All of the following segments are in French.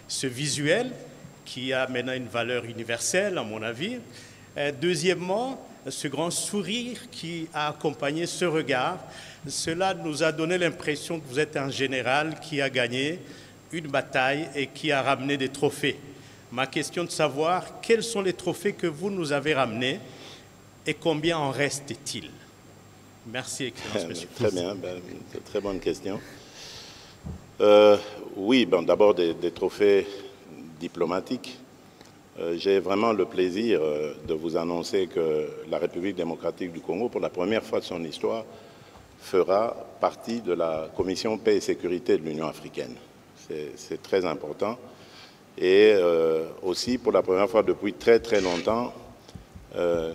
ce visuel qui a maintenant une valeur universelle, à mon avis. Deuxièmement, ce grand sourire qui a accompagné ce regard, cela nous a donné l'impression que vous êtes un général qui a gagné une bataille et qui a ramené des trophées. Ma question est de savoir quels sont les trophées que vous nous avez ramenés et combien en reste-t-il? Merci, Excellence, Monsieur. Très bien, très bonne question. Oui, d'abord des trophées diplomatiques. J'ai vraiment le plaisir de vous annoncer que la République démocratique du Congo, pour la première fois de son histoire, fera partie de la Commission paix et sécurité de l'Union africaine. C'est très important. Et aussi, pour la première fois depuis très très longtemps,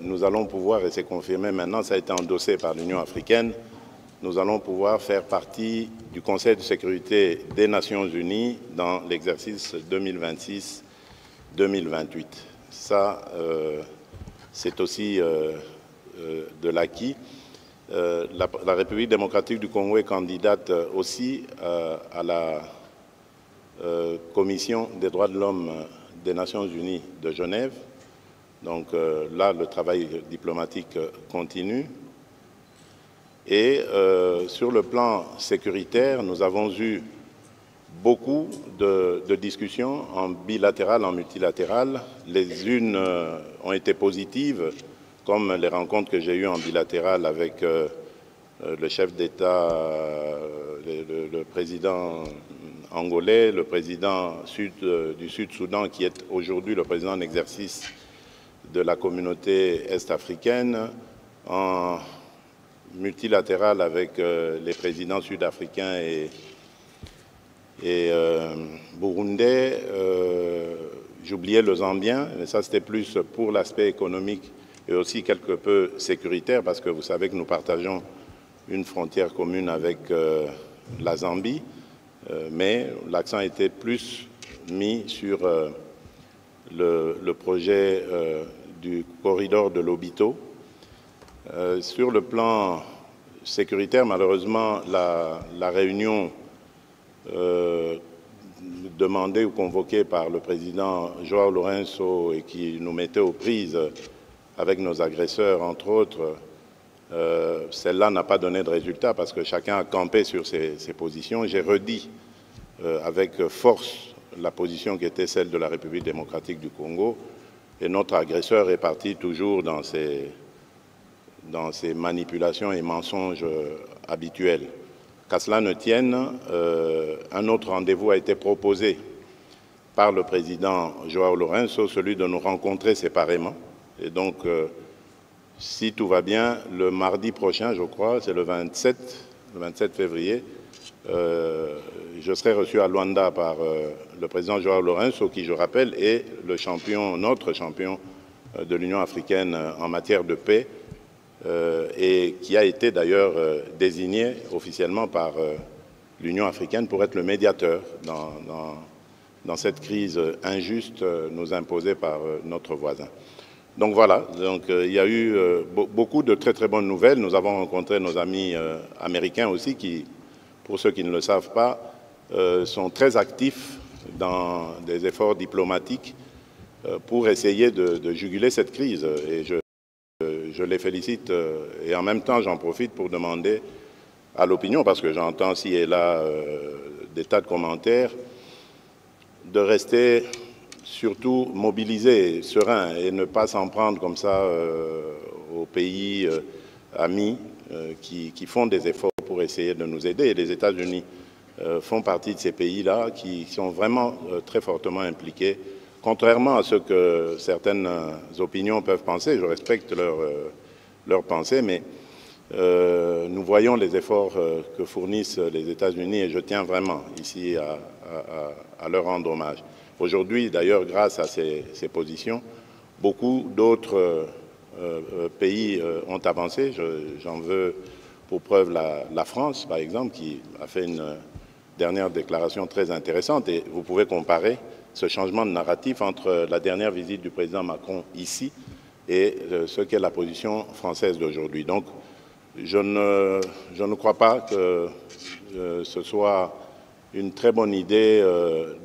nous allons pouvoir, et c'est confirmé maintenant, ça a été endossé par l'Union africaine, nous allons pouvoir faire partie du Conseil de sécurité des Nations Unies dans l'exercice 2026-2028. Ça, c'est aussi de l'acquis. La République démocratique du Congo est candidate aussi à la Commission des droits de l'homme des Nations Unies de Genève. Donc là, le travail diplomatique continue. Et sur le plan sécuritaire, nous avons eu beaucoup de discussions en bilatéral, en multilatéral. Les unes ont été positives, comme les rencontres que j'ai eues en bilatéral avec le chef d'État, le président angolais, le président du Sud-Soudan, qui est aujourd'hui le président en exercice de la communauté est-africaine, en multilatéral avec les présidents sud-africains et burundais. J'oubliais le Zambien, mais ça c'était plus pour l'aspect économique et aussi quelque peu sécuritaire, parce que vous savez que nous partageons une frontière commune avec la Zambie, mais l'accent était plus mis sur le projet du corridor de Lobito. Sur le plan sécuritaire, malheureusement, la réunion demandée ou convoquée par le président João Lourenço et qui nous mettait aux prises avec nos agresseurs, entre autres, celle-là n'a pas donné de résultat parce que chacun a campé sur ses positions. J'ai redit avec force la position qui était celle de la République démocratique du Congo, et notre agresseur est parti toujours dans ses manipulations et mensonges habituels. Qu'à cela ne tienne, un autre rendez-vous a été proposé par le président João Lourenço, celui de nous rencontrer séparément. Et donc, si tout va bien, le mardi prochain, je crois, c'est le 27 février, je serai reçu à Luanda par le président João Lourenço, qui, je rappelle, est le champion, notre champion de l'Union africaine en matière de paix, et qui a été d'ailleurs désigné officiellement par l'Union africaine pour être le médiateur dans cette crise injuste nous imposée par notre voisin. Donc voilà, il y a eu beaucoup de très très bonnes nouvelles. Nous avons rencontré nos amis américains aussi qui, pour ceux qui ne le savent pas, sont très actifs dans des efforts diplomatiques pour essayer de juguler cette crise. Et je les félicite et en même temps j'en profite pour demander à l'opinion, parce que j'entends ci et là des tas de commentaires, de rester surtout mobilisés, sereins et ne pas s'en prendre comme ça aux pays amis qui font des efforts pour essayer de nous aider. Et les États-Unis font partie de ces pays-là qui sont vraiment très fortement impliqués. Contrairement à ce que certaines opinions peuvent penser, je respecte leur pensée, mais nous voyons les efforts que fournissent les États-Unis et je tiens vraiment ici à leur rendre hommage. Aujourd'hui, d'ailleurs, grâce à ces positions, beaucoup d'autres pays ont avancé. J'en veux pour preuve la France, par exemple, qui a fait une dernière déclaration très intéressante et vous pouvez comparer ce changement de narratif entre la dernière visite du président Macron ici et ce qu'est la position française d'aujourd'hui. Donc, je ne crois pas que ce soit une très bonne idée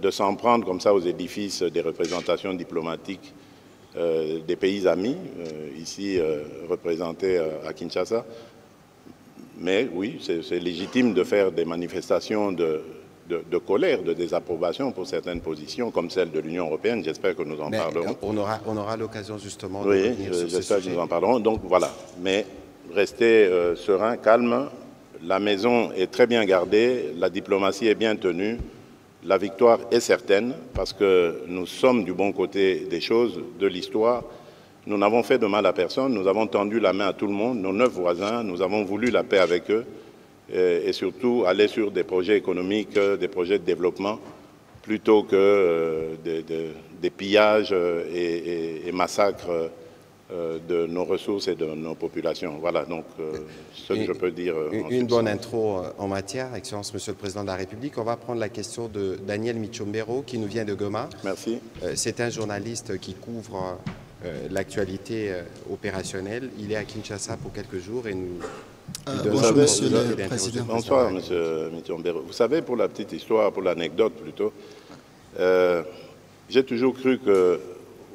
de s'en prendre comme ça aux édifices des représentations diplomatiques des pays amis, ici représentés à Kinshasa. Mais oui, c'est légitime de faire des manifestations de colère, de désapprobation pour certaines positions, comme celle de l'Union européenne. J'espère que nous en parlerons. On aura l'occasion justement de revenir sur ce sujet. Que nous en parlerons. Donc voilà. Mais restez serein, calme. La maison est très bien gardée, la diplomatie est bien tenue. La victoire est certaine parce que nous sommes du bon côté des choses, de l'histoire. Nous n'avons fait de mal à personne, nous avons tendu la main à tout le monde, nos 9 voisins, nous avons voulu la paix avec eux et surtout aller sur des projets économiques, des projets de développement, plutôt que des pillages et massacres de nos ressources et de nos populations. Voilà donc ce que je peux dire. Une bonne intro en matière, Excellence Monsieur le Président de la République. On va prendre la question de Daniel Michombero qui nous vient de Goma. Merci. C'est un journaliste qui couvre l'actualité opérationnelle. Il est à Kinshasa pour quelques jours et nous... bonjour Monsieur le Président. Bonsoir Monsieur Michombero. Vous savez, pour la petite histoire, pour l'anecdote plutôt, j'ai toujours cru que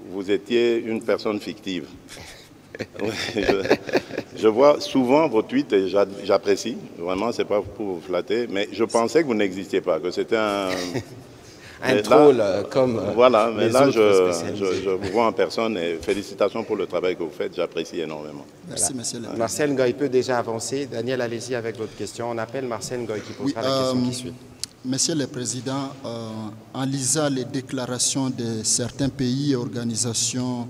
vous étiez une personne fictive. Je vois souvent vos tweets et j'apprécie. Vraiment, c'est pas pour vous flatter, mais je pensais que vous n'existiez pas, que c'était un troll comme voilà, mais là, je vous vois en personne et félicitations pour le travail que vous faites. J'apprécie énormément. Merci, Monsieur le Président. Marcel Ngoy peut déjà avancer. Daniel, allez-y avec votre question. On appelle Marcel Ngoy qui posera la question qui suit. Monsieur le Président, en lisant les déclarations de certains pays et organisations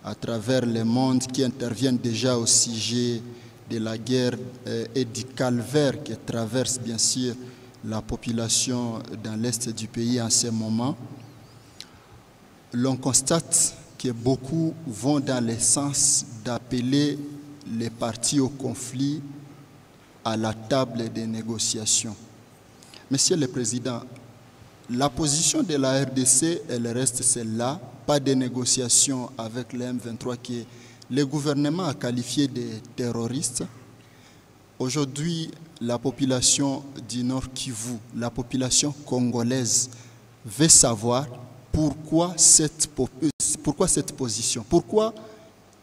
à travers le monde qui interviennent déjà au sujet de la guerre et du calvaire qui traverse bien sûr la population dans l'est du pays en ce moment, l'on constate que beaucoup vont dans le sens d'appeler les parties au conflit à la table des négociations. Monsieur le Président, la position de la RDC, elle reste celle-là, pas de négociations avec les M23 que le gouvernement a qualifié de terroristes. Aujourd'hui, la population du Nord Kivu, la population congolaise veut savoir pourquoi cette position, pourquoi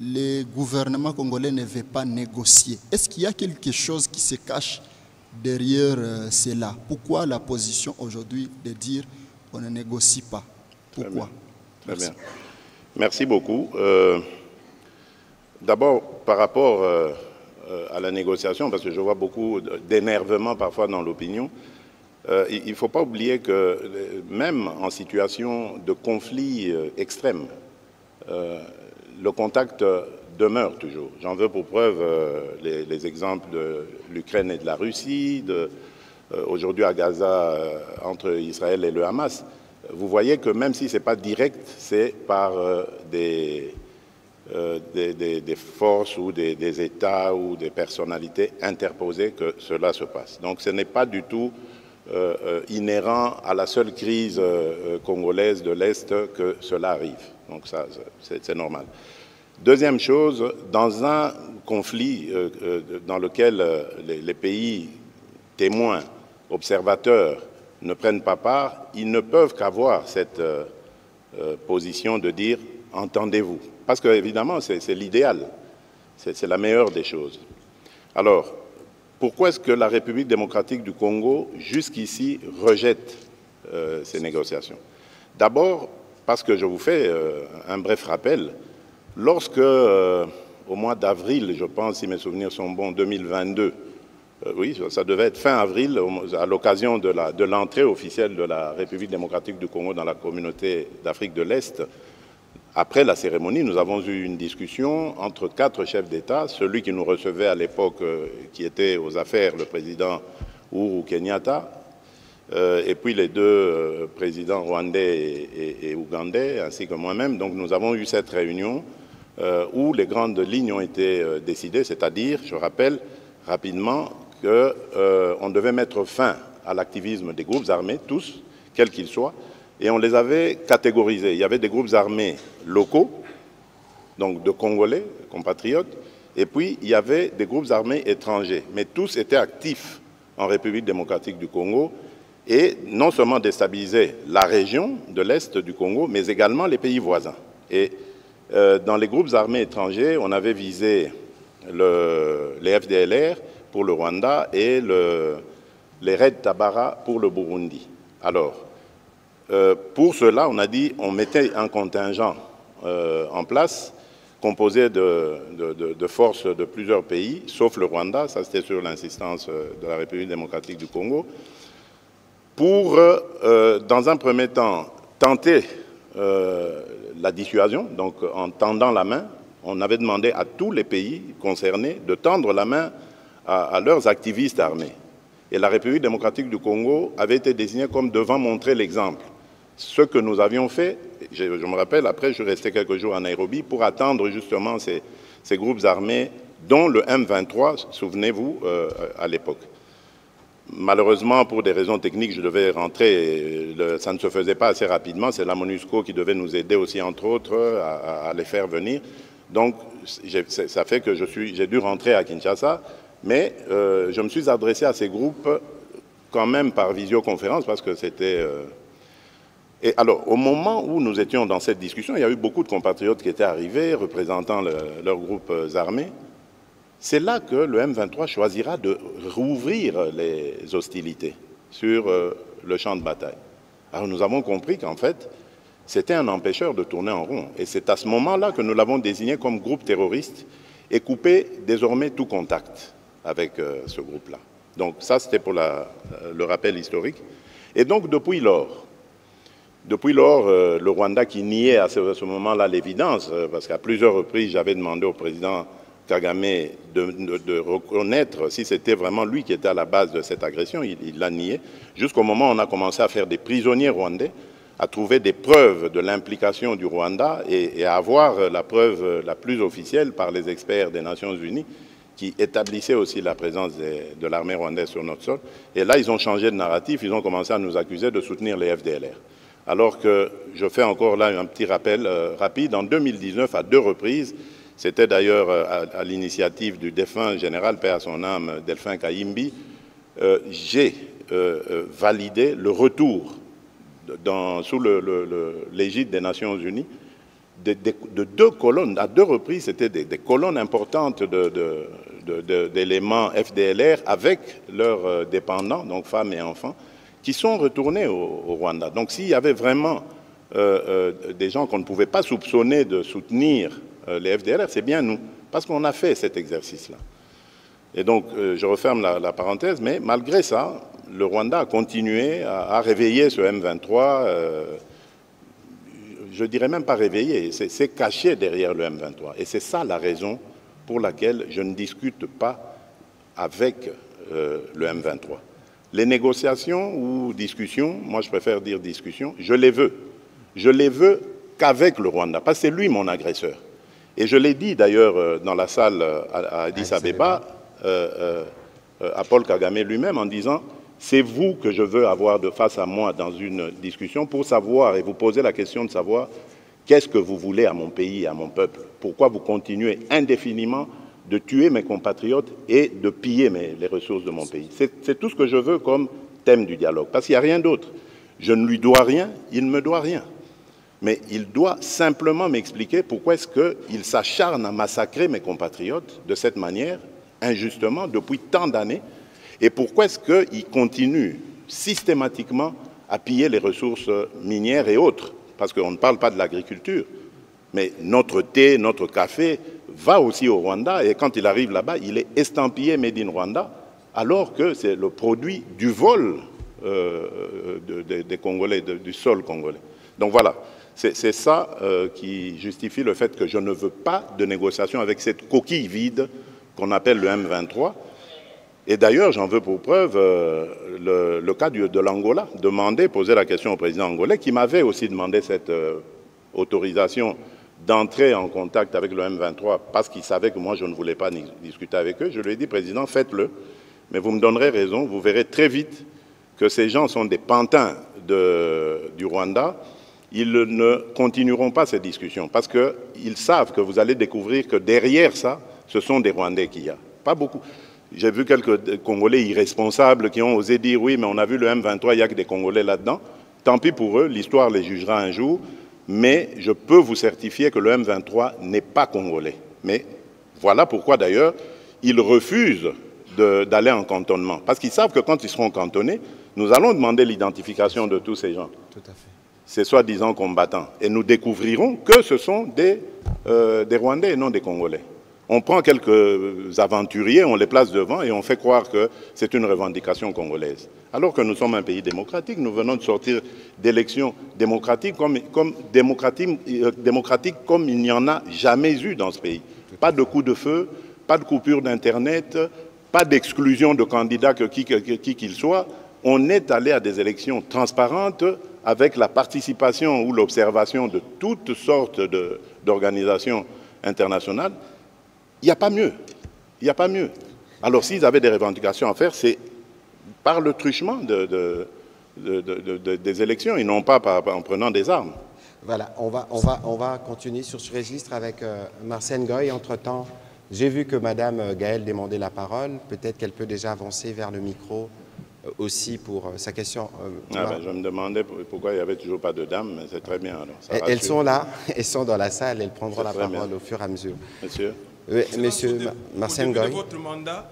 le gouvernement congolais ne veut pas négocier. Est-ce qu'il y a quelque chose qui se cache derrière cela? Pourquoi la position aujourd'hui de dire on ne négocie pas? Pourquoi? Très bien. Merci beaucoup. D'abord, par rapport à la négociation, parce que je vois beaucoup d'énervement parfois dans l'opinion, il ne faut pas oublier que même en situation de conflit extrême, le contact demeure toujours. J'en veux pour preuve les exemples de l'Ukraine et de la Russie, aujourd'hui à Gaza entre Israël et le Hamas. Vous voyez que même si ce n'est pas direct, c'est par des forces ou des États ou des personnalités interposées que cela se passe. Donc ce n'est pas du tout inhérent à la seule crise congolaise de l'Est que cela arrive. Donc ça, c'est normal. Deuxième chose, dans un conflit dans lequel les pays témoins, observateurs ne prennent pas part, ils ne peuvent qu'avoir cette position de dire « entendez-vous ». Parce qu'évidemment, c'est l'idéal, c'est la meilleure des choses. Alors, pourquoi est-ce que la République démocratique du Congo, jusqu'ici, rejette ces négociations? D'abord, parce que je vous fais un bref rappel, lorsque, au mois d'avril, je pense, si mes souvenirs sont bons, 2022, oui, ça devait être fin avril, à l'occasion de l'entrée officielle de la République démocratique du Congo dans la communauté d'Afrique de l'Est, après la cérémonie, nous avons eu une discussion entre 4 chefs d'État, celui qui nous recevait à l'époque, qui était aux affaires, le président Uhuru Kenyatta, et puis les 2 présidents rwandais et ougandais, ainsi que moi-même. Donc nous avons eu cette réunion où les grandes lignes ont été décidées, c'est-à-dire, je rappelle rapidement, qu'on devait mettre fin à l'activisme des groupes armés, tous, quels qu'ils soient, et on les avait catégorisés. Il y avait des groupes armés locaux, donc de Congolais, compatriotes, et puis il y avait des groupes armés étrangers, mais tous étaient actifs en République démocratique du Congo, et non seulement déstabiliser la région de l'Est du Congo, mais également les pays voisins. Et dans les groupes armés étrangers, on avait visé les FDLR pour le Rwanda et les Red Tabara pour le Burundi. Alors, pour cela, on a dit on mettait un contingent en place composé de forces de plusieurs pays, sauf le Rwanda, ça c'était sur l'insistance de la République démocratique du Congo, pour, dans un premier temps, tenter la dissuasion. Donc, en tendant la main, on avait demandé à tous les pays concernés de tendre la main à leurs activistes armés. Et la République démocratique du Congo avait été désignée comme devant montrer l'exemple. Ce que nous avions fait, je me rappelle, après je suis resté quelques jours à Nairobi pour attendre justement ces groupes armés, dont le M23, souvenez-vous, à l'époque. Malheureusement, pour des raisons techniques, je devais rentrer, ça ne se faisait pas assez rapidement, c'est la MONUSCO qui devait nous aider aussi, entre autres, à les faire venir. Donc, ça fait que j'ai dû rentrer à Kinshasa, mais je me suis adressé à ces groupes quand même par visioconférence, parce que c'était... Et alors, au moment où nous étions dans cette discussion, il y a eu beaucoup de compatriotes qui étaient arrivés, représentant leurs groupes armés. C'est là que le M23 choisira de rouvrir les hostilités sur le champ de bataille. Alors, nous avons compris qu'en fait, c'était un empêcheur de tourner en rond. Et c'est à ce moment-là que nous l'avons désigné comme groupe terroriste et coupé désormais tout contact avec ce groupe-là. Donc, ça, c'était pour le rappel historique. Et donc, depuis lors, le Rwanda qui niait à ce moment-là l'évidence, parce qu'à plusieurs reprises, j'avais demandé au président Kagame de reconnaître si c'était vraiment lui qui était à la base de cette agression, il l'a nié, jusqu'au moment où on a commencé à faire des prisonniers rwandais, à trouver des preuves de l'implication du Rwanda et à avoir la preuve la plus officielle par les experts des Nations Unies qui établissaient aussi la présence de l'armée rwandaise sur notre sol. Et là, ils ont changé de narratif, ils ont commencé à nous accuser de soutenir les FDLR. Alors que je fais encore là un petit rappel rapide, en 2019, à 2 reprises, c'était d'ailleurs à l'initiative du défunt général, paix à son âme, Delphin Kayimbi, j'ai validé le retour sous l'égide des Nations Unies de 2 colonnes. À 2 reprises, c'était des colonnes importantes d'éléments FDLR avec leurs dépendants, donc femmes et enfants, qui sont retournés au Rwanda. Donc s'il y avait vraiment des gens qu'on ne pouvait pas soupçonner de soutenir les FDLR, c'est bien nous, parce qu'on a fait cet exercice-là. Et donc, je referme la parenthèse, mais malgré ça, le Rwanda a continué à réveiller ce M23, je dirais même pas réveiller, c'est caché derrière le M23. Et c'est ça la raison pour laquelle je ne discute pas avec le M23. Les négociations ou discussions, moi je préfère dire discussions, je les veux. Je les veux qu'avec le Rwanda, parce que c'est lui mon agresseur. Et je l'ai dit d'ailleurs dans la salle à Addis Abeba, à Paul Kagame lui-même, en disant « c'est vous que je veux avoir de face à moi dans une discussion pour savoir et vous poser la question de savoir qu'est-ce que vous voulez à mon pays et à mon peuple. Pourquoi vous continuez indéfiniment de tuer mes compatriotes et de piller les ressources de mon pays. C'est tout ce que je veux comme thème du dialogue, parce qu'il n'y a rien d'autre. Je ne lui dois rien, il ne me doit rien. Mais il doit simplement m'expliquer pourquoi est-ce qu'il s'acharne à massacrer mes compatriotes de cette manière, injustement, depuis tant d'années, et pourquoi est-ce qu'il continue systématiquement à piller les ressources minières et autres, parce qu'on ne parle pas de l'agriculture, mais notre thé, notre café va aussi au Rwanda, et quand il arrive là-bas, il est estampillé Made in Rwanda, alors que c'est le produit du vol des Congolais, du sol congolais. Donc voilà, c'est ça qui justifie le fait que je ne veux pas de négociation avec cette coquille vide qu'on appelle le M23. Et d'ailleurs, j'en veux pour preuve le cas de l'Angola, poser la question au président angolais, qui m'avait aussi demandé cette autorisation d'entrer en contact avec le M23 parce qu'il savait que moi je ne voulais pas discuter avec eux. Je lui ai dit, président, faites-le, mais vous me donnerez raison, vous verrez très vite que ces gens sont des pantins du Rwanda. Ils ne continueront pas ces discussions parce qu'ils savent que vous allez découvrir que derrière ça, ce sont des Rwandais qu'il y a. Pas beaucoup. J'ai vu quelques Congolais irresponsables qui ont osé dire « oui, mais on a vu le M23, il n'y a que des Congolais là-dedans ». Tant pis pour eux, l'histoire les jugera un jour, mais je peux vous certifier que le M23 n'est pas congolais. Mais voilà pourquoi d'ailleurs, ils refusent d'aller en cantonnement. Parce qu'ils savent que quand ils seront cantonnés, nous allons demander l'identification de tous ces gens. Tout à fait. Ces soi-disant combattants. Et nous découvrirons que ce sont des Rwandais et non des Congolais. On prend quelques aventuriers, on les place devant et on fait croire que c'est une revendication congolaise. Alors que nous sommes un pays démocratique, nous venons de sortir d'élections démocratiques comme il n'y en a jamais eu dans ce pays. Pas de coup de feu, pas de coupure d'Internet, pas d'exclusion de candidats qui qu'ils soient. On est allé à des élections transparentes avec la participation ou l'observation de toutes sortes d'organisations internationales. Il n'y a pas mieux. Il n'y a pas mieux. Alors, s'ils avaient des revendications à faire, c'est par le truchement des élections, et non pas en prenant des armes. Voilà, on va continuer sur ce registre avec Marcel Ngoy. Entre-temps, j'ai vu que Madame Gaëlle demandait la parole. Peut-être qu'elle peut déjà avancer vers le micro aussi pour sa question. Je me demandais pourquoi il n'y avait toujours pas de dames, mais c'est très bien. Alors, elles sont là, elles sont dans la salle, elles prendront la parole au fur et à mesure. Monsieur. Oui, monsieur Marcel Ngoy. Au début de votre mandat,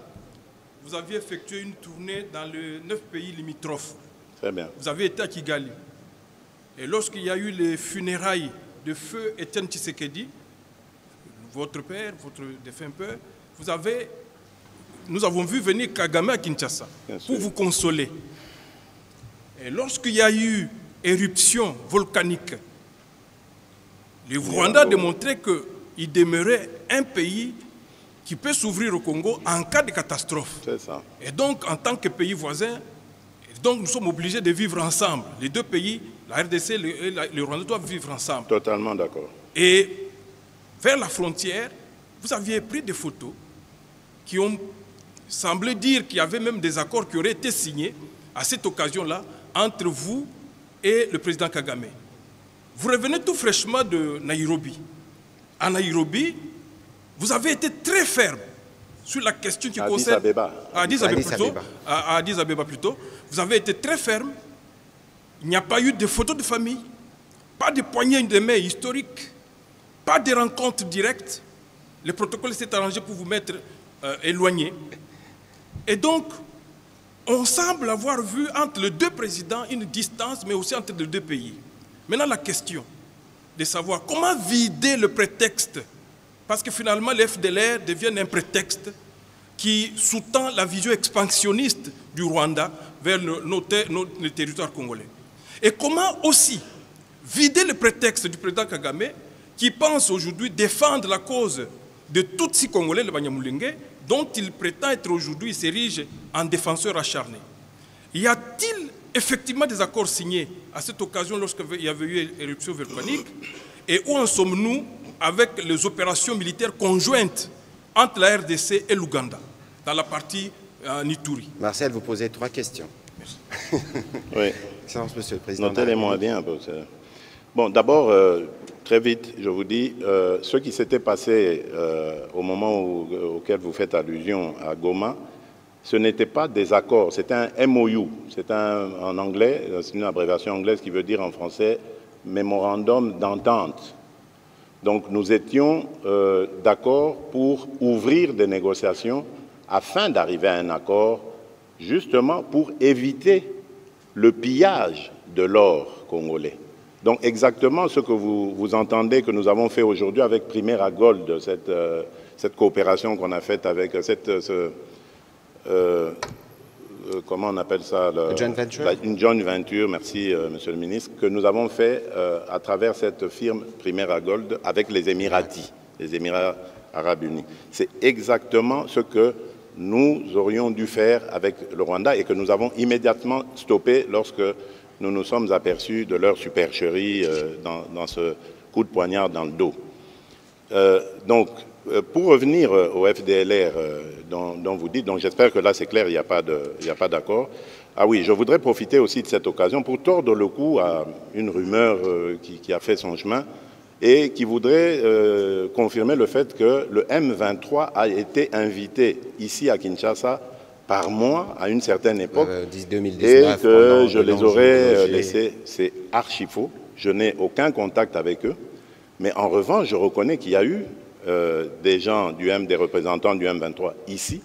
vous aviez effectué une tournée dans les 9 pays limitrophes. Très bien. Vous avez été à Kigali. Et lorsqu'il y a eu les funérailles de feu Étienne Tshisekedi, votre père, votre défunt père, nous avons vu venir Kagame à Kinshasa pour vous consoler. Et lorsqu'il y a eu éruption volcanique, le Rwanda a démontré qu'il demeurait un pays qui peut s'ouvrir au Congo en cas de catastrophe. C'est ça. Et donc, en tant que pays voisin, nous sommes obligés de vivre ensemble. Les deux pays, la RDC et le Rwanda, doivent vivre ensemble. Totalement d'accord. Et vers la frontière, vous aviez pris des photos qui ont semblé dire qu'il y avait même des accords qui auraient été signés à cette occasion-là entre vous et le président Kagame. Vous revenez tout fraîchement de Nairobi. À Nairobi, vous avez été très ferme sur la question qui concerne... À Addis Abeba plutôt. Vous avez été très ferme. Il n'y a pas eu de photos de famille, pas de poignées de main historiques, pas de rencontres directes. Le protocole s'est arrangé pour vous mettre éloignés. Et donc, on semble avoir vu entre les deux présidents une distance, mais aussi entre les deux pays. Maintenant, la question de savoir comment vider le prétexte, parce que finalement, les FDLR deviennent un prétexte qui sous-tend la vision expansionniste du Rwanda vers le territoire congolais. Et comment aussi vider le prétexte du président Kagame qui pense aujourd'hui défendre la cause de Tutsi congolais, le Banyamulenge, dont il prétend être aujourd'hui, il s'érige en défenseur acharné. Y a-t-il effectivement des accords signés à cette occasion lorsqu'il y avait eu éruption volcanique? Et où en sommes-nous avec les opérations militaires conjointes entre la RDC et l'Ouganda, dans la partie Nituri? Marcel, vous posez 3 questions. Merci. Oui. Excellence, Monsieur le Président. Notez-les-moi bien. Bon, d'abord, très vite, je vous dis, ce qui s'était passé au moment auquel vous faites allusion à Goma, ce n'était pas des accords, c'était un MOU. C'est en anglais, c'est une abréviation anglaise qui veut dire en français Mémorandum d'entente. Donc nous étions d'accord pour ouvrir des négociations afin d'arriver à un accord, justement pour éviter le pillage de l'or congolais. Donc exactement ce que vous entendez que nous avons fait aujourd'hui avec Primera Gold, cette coopération qu'on a faite avec comment on appelle ça, joint venture. Une joint venture, merci Monsieur le Ministre, que nous avons fait à travers cette firme Primera Gold avec les Émiratis, les Émirats Arabes Unis. C'est exactement ce que nous aurions dû faire avec le Rwanda et que nous avons immédiatement stoppé lorsque nous nous sommes aperçus de leur supercherie dans ce coup de poignard dans le dos. Donc, pour revenir au FDLR dont vous dites, donc j'espère que là c'est clair, il n'y a pas d'accord. Ah oui, je voudrais profiter aussi de cette occasion pour tordre le cou à une rumeur qui a fait son chemin et qui voudrait confirmer le fait que le M23 a été invité ici à Kinshasa par moi à une certaine époque 2019, et que je les aurais laissés. C'est archi faux. Je n'ai aucun contact avec eux. Mais en revanche, je reconnais qu'il y a eu des gens des représentants du M23 ici.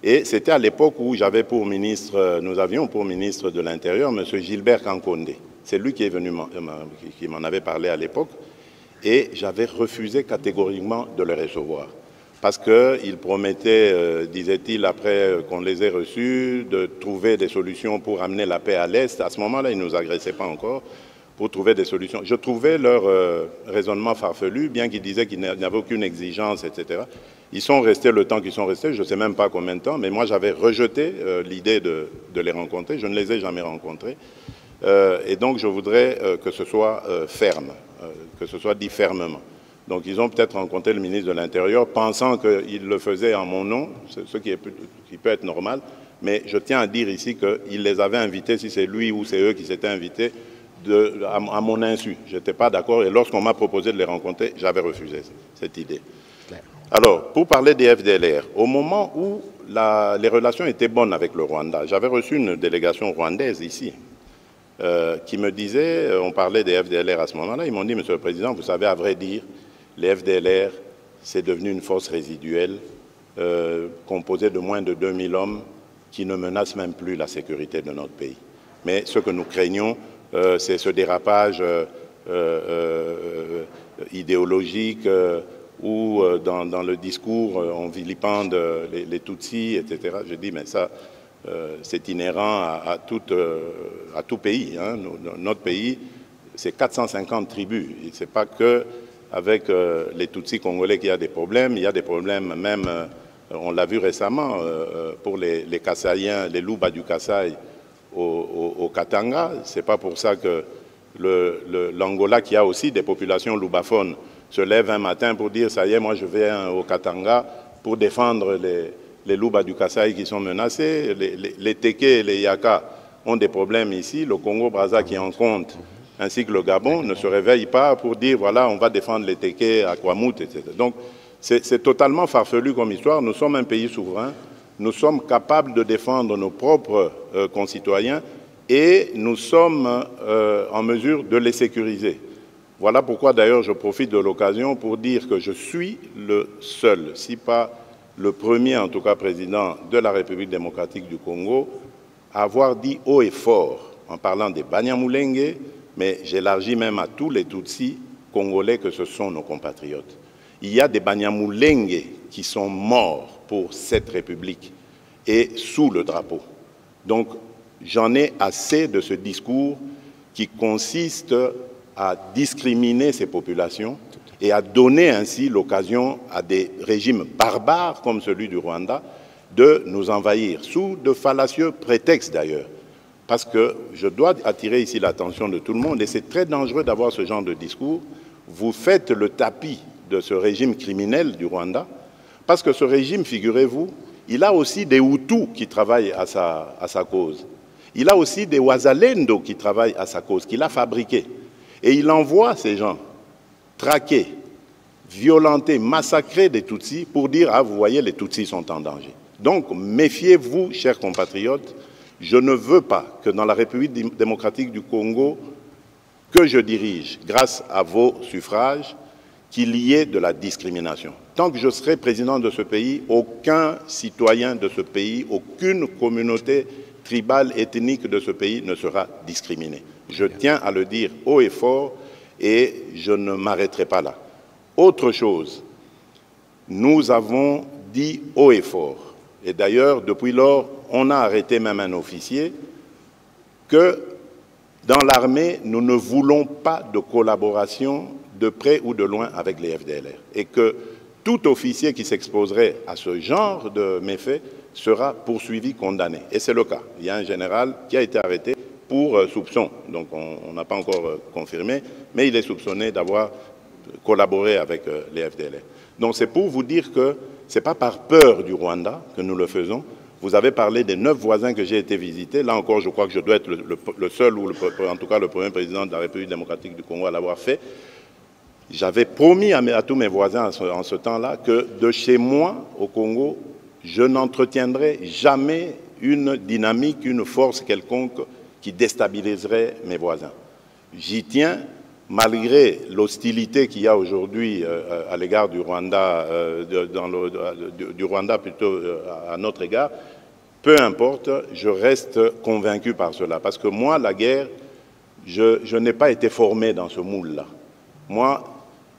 Et c'était à l'époque où j'avais pour ministre, nous avions pour ministre de l'Intérieur M. Gilbert Kankonde. C'est lui qui est venu, qui m'en avait parlé à l'époque. Et j'avais refusé catégoriquement de le recevoir. Parce qu'il promettait, disait-il, après qu'on les ait reçus, de trouver des solutions pour amener la paix à l'Est. À ce moment-là, ils ne nous agressaient pas encore, pour trouver des solutions. Je trouvais leur raisonnement farfelu, bien qu'ils disaient qu'il n'y avait aucune exigence, etc. Ils sont restés le temps qu'ils sont restés, je ne sais même pas combien de temps, mais moi j'avais rejeté l'idée de les rencontrer. Je ne les ai jamais rencontrés. Et donc je voudrais que ce soit ferme, que ce soit dit fermement. Donc ils ont peut-être rencontré le ministre de l'Intérieur pensant qu'il le faisait en mon nom, ce qui peut être normal, mais je tiens à dire ici qu'il les avait invités, si c'est lui ou c'est eux qui s'étaient invités, à mon insu. Je n'étais pas d'accord et lorsqu'on m'a proposé de les rencontrer, j'avais refusé cette idée. Alors, pour parler des FDLR, au moment où les relations étaient bonnes avec le Rwanda, j'avais reçu une délégation rwandaise ici qui me disait, on parlait des FDLR à ce moment-là, ils m'ont dit, Monsieur le Président, vous savez, à vrai dire, les FDLR, c'est devenu une force résiduelle composée de moins de 2000 hommes qui ne menacent même plus la sécurité de notre pays. Mais ce que nous craignons, c'est ce dérapage idéologique où dans le discours on vilipende les Tutsis, etc. Je dis mais ça c'est inhérent à tout pays. Hein. Notre pays, c'est 450 tribus. Ce n'est pas que avec les Tutsis congolais qu'il y a des problèmes. Il y a des problèmes même, on l'a vu récemment, pour les Kassaïens, les Luba du Kasaï, au Katanga. Ce n'est pas pour ça que l'Angola, qui a aussi des populations loubaphones, se lève un matin pour dire « ça y est, moi je vais au Katanga pour défendre les Luba du Kasaï qui sont menacés ». Les Teke et les Yaka ont des problèmes ici. Le Congo-Brazza qui en compte, ainsi que le Gabon, ne se réveille pas pour dire « voilà, on va défendre les Teke à Kwamut », etc. Donc c'est totalement farfelu comme histoire. Nous sommes un pays souverain. Nous sommes capables de défendre nos propres concitoyens et nous sommes en mesure de les sécuriser. Voilà pourquoi d'ailleurs je profite de l'occasion pour dire que je suis le seul, si pas le premier en tout cas président de la République démocratique du Congo, à avoir dit haut et fort, en parlant des Banyamulenge, mais j'élargis même à tous les Tutsis congolais que ce sont nos compatriotes. Il y a des Banyamulenge qui sont morts pour cette République et sous le drapeau. Donc, j'en ai assez de ce discours qui consiste à discriminer ces populations et à donner ainsi l'occasion à des régimes barbares comme celui du Rwanda de nous envahir, sous de fallacieux prétextes d'ailleurs. Parce que je dois attirer ici l'attention de tout le monde, et c'est très dangereux d'avoir ce genre de discours. Vous faites le tapis de ce régime criminel du Rwanda, parce que ce régime, figurez-vous, il a aussi des Hutus qui travaillent à sa cause. Il a aussi des Wazalendo qui travaillent à sa cause, qu'il a fabriqués. Et il envoie ces gens traquer, violenter, massacrer des Tutsis pour dire « ah, vous voyez, les Tutsis sont en danger ». Donc, méfiez-vous, chers compatriotes, je ne veux pas que dans la République démocratique du Congo, que je dirige, grâce à vos suffrages, qu'il y ait de la discrimination. Tant que je serai président de ce pays, aucun citoyen de ce pays, aucune communauté tribale, ethnique de ce pays ne sera discriminé. Je tiens à le dire haut et fort et je ne m'arrêterai pas là. Autre chose, nous avons dit haut et fort, et d'ailleurs, depuis lors, on a arrêté même un officier, que dans l'armée, nous ne voulons pas de collaboration de près ou de loin avec les FDLR. Et que tout officier qui s'exposerait à ce genre de méfaits sera poursuivi, condamné. Et c'est le cas. Il y a un général qui a été arrêté pour soupçon. Donc on n'a pas encore confirmé, mais il est soupçonné d'avoir collaboré avec les FDLR. Donc c'est pour vous dire que ce n'est pas par peur du Rwanda que nous le faisons. Vous avez parlé des 9 voisins que j'ai été visiter. Là encore, je crois que je dois être le seul, ou en tout cas le premier président de la République démocratique du Congo à l'avoir fait. J'avais promis à tous mes voisins en ce temps-là que de chez moi, au Congo, je n'entretiendrai jamais une dynamique, une force quelconque qui déstabiliserait mes voisins. J'y tiens, malgré l'hostilité qu'il y a aujourd'hui à l'égard du Rwanda, du Rwanda plutôt à notre égard. Peu importe, je reste convaincu par cela. Parce que moi, la guerre, je n'ai pas été formé dans ce moule-là. Moi,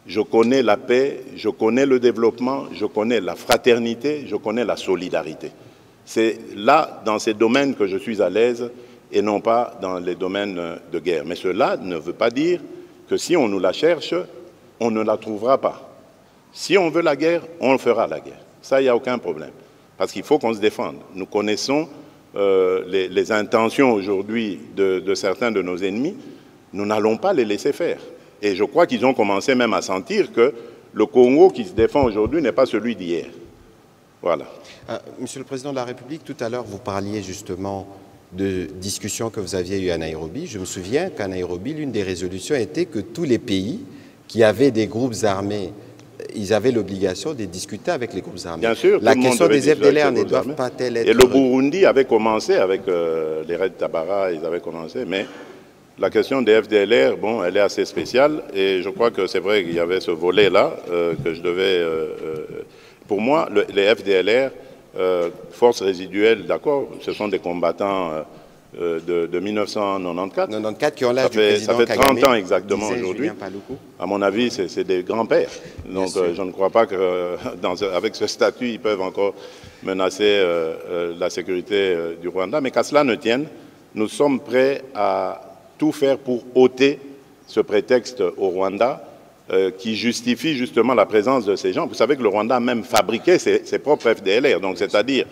je connais la paix, je connais le développement, je connais la fraternité, je connais la solidarité. C'est là, dans ces domaines, que je suis à l'aise et non pas dans les domaines de guerre. Mais cela ne veut pas dire que si on nous la cherche, on ne la trouvera pas. Si on veut la guerre, on fera la guerre. Ça, il n'y a aucun problème. Parce qu'il faut qu'on se défende. Nous connaissons les intentions aujourd'hui de certains de nos ennemis. Nous n'allons pas les laisser faire. Et je crois qu'ils ont commencé même à sentir que le Congo qui se défend aujourd'hui n'est pas celui d'hier. Voilà. Monsieur le Président de la République, tout à l'heure, vous parliez justement de discussions que vous aviez eues à Nairobi. Je me souviens qu'à Nairobi, l'une des résolutions était que tous les pays qui avaient des groupes armés, ils avaient l'obligation de discuter avec les groupes armés. Bien sûr, la question des FDLR ne doit pas être... Et le Burundi avait commencé avec les Red Tabara, ils avaient commencé, mais la question des FDLR, bon, elle est assez spéciale, et je crois que c'est vrai qu'il y avait ce volet-là que je devais... pour moi, les FDLR, forces résiduelles, d'accord, ce sont des combattants de 1994. 94 qui ont l'âge du président Ça fait 30 Kagame, ans exactement aujourd'hui. À mon avis, c'est des grands-pères. Donc je ne crois pas qu'avec ce statut, ils peuvent encore menacer la sécurité du Rwanda. Mais qu'à cela ne tienne, nous sommes prêts à tout faire pour ôter ce prétexte au Rwanda qui justifie justement la présence de ces gens. Vous savez que le Rwanda a même fabriqué ses propres FDLR, donc c'est-à-dire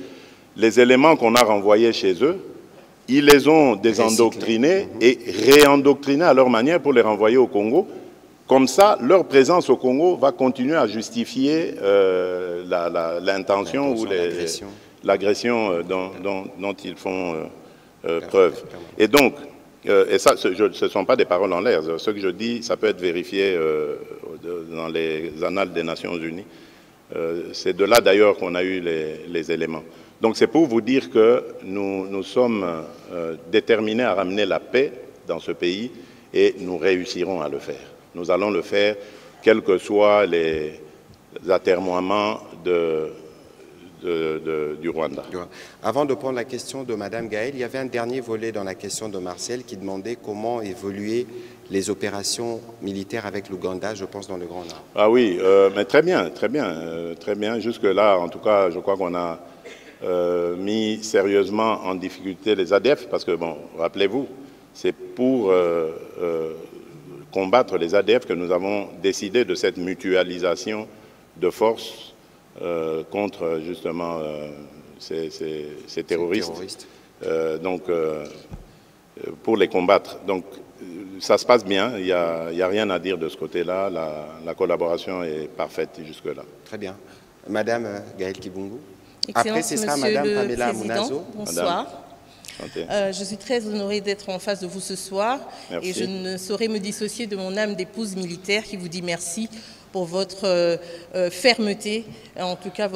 les éléments qu'on a renvoyés chez eux, ils les ont désendoctrinés et réendoctrinés à leur manière pour les renvoyer au Congo. Comme ça, leur présence au Congo va continuer à justifier l'intention ou l'agression dont ils font preuve. Et donc, et ça, ce ne sont pas des paroles en l'air. Ce que je dis, ça peut être vérifié dans les annales des Nations Unies. C'est de là d'ailleurs qu'on a eu les éléments. Donc c'est pour vous dire que nous sommes déterminés à ramener la paix dans ce pays et nous réussirons à le faire. Nous allons le faire, quels que soient les atermoiements du Rwanda. Avant de prendre la question de Mme Gaëlle, il y avait un dernier volet dans la question de Marcel qui demandait comment évoluer les opérations militaires avec l'Ouganda, je pense, dans le Grand Nord. Ah oui, mais très bien, très bien, très bien. Jusque-là, en tout cas, je crois qu'on a mis sérieusement en difficulté les ADF, parce que, bon, rappelez-vous, c'est pour combattre les ADF que nous avons décidé de cette mutualisation de forces contre, justement, ces terroristes. Donc, pour les combattre. Donc, ça se passe bien, il n'y a rien à dire de ce côté-là, la collaboration est parfaite jusque-là. Très bien. Madame Gaëlle Kibungu. Excellence, après, ce sera Madame Pamela Mounazo. Bonsoir. Je suis très honorée d'être en face de vous ce soir. Merci. Et je ne saurais me dissocier de mon âme d'épouse militaire qui vous dit merci pour votre fermeté, en tout cas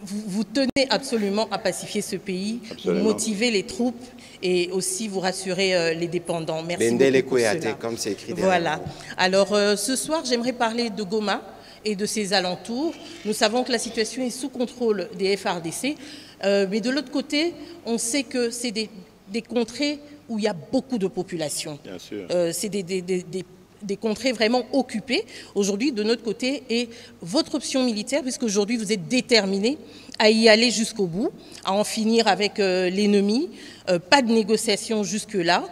vous tenez absolument à pacifier ce pays, Absolument. vous motivez les troupes et aussi vous rassurez les dépendants. Merci Bendele beaucoup pour cela. comme c'est écrit derrière. Voilà. Alors ce soir, j'aimerais parler de Goma et de ses alentours. Nous savons que la situation est sous contrôle des FARDC, mais de l'autre côté, on sait que c'est des contrées où il y a beaucoup de population. Bien sûr. C'est des contrées vraiment occupées aujourd'hui de notre côté, et votre option militaire, puisque aujourd'hui vous êtes déterminés à y aller jusqu'au bout, à en finir avec l'ennemi, pas de négociation jusque-là.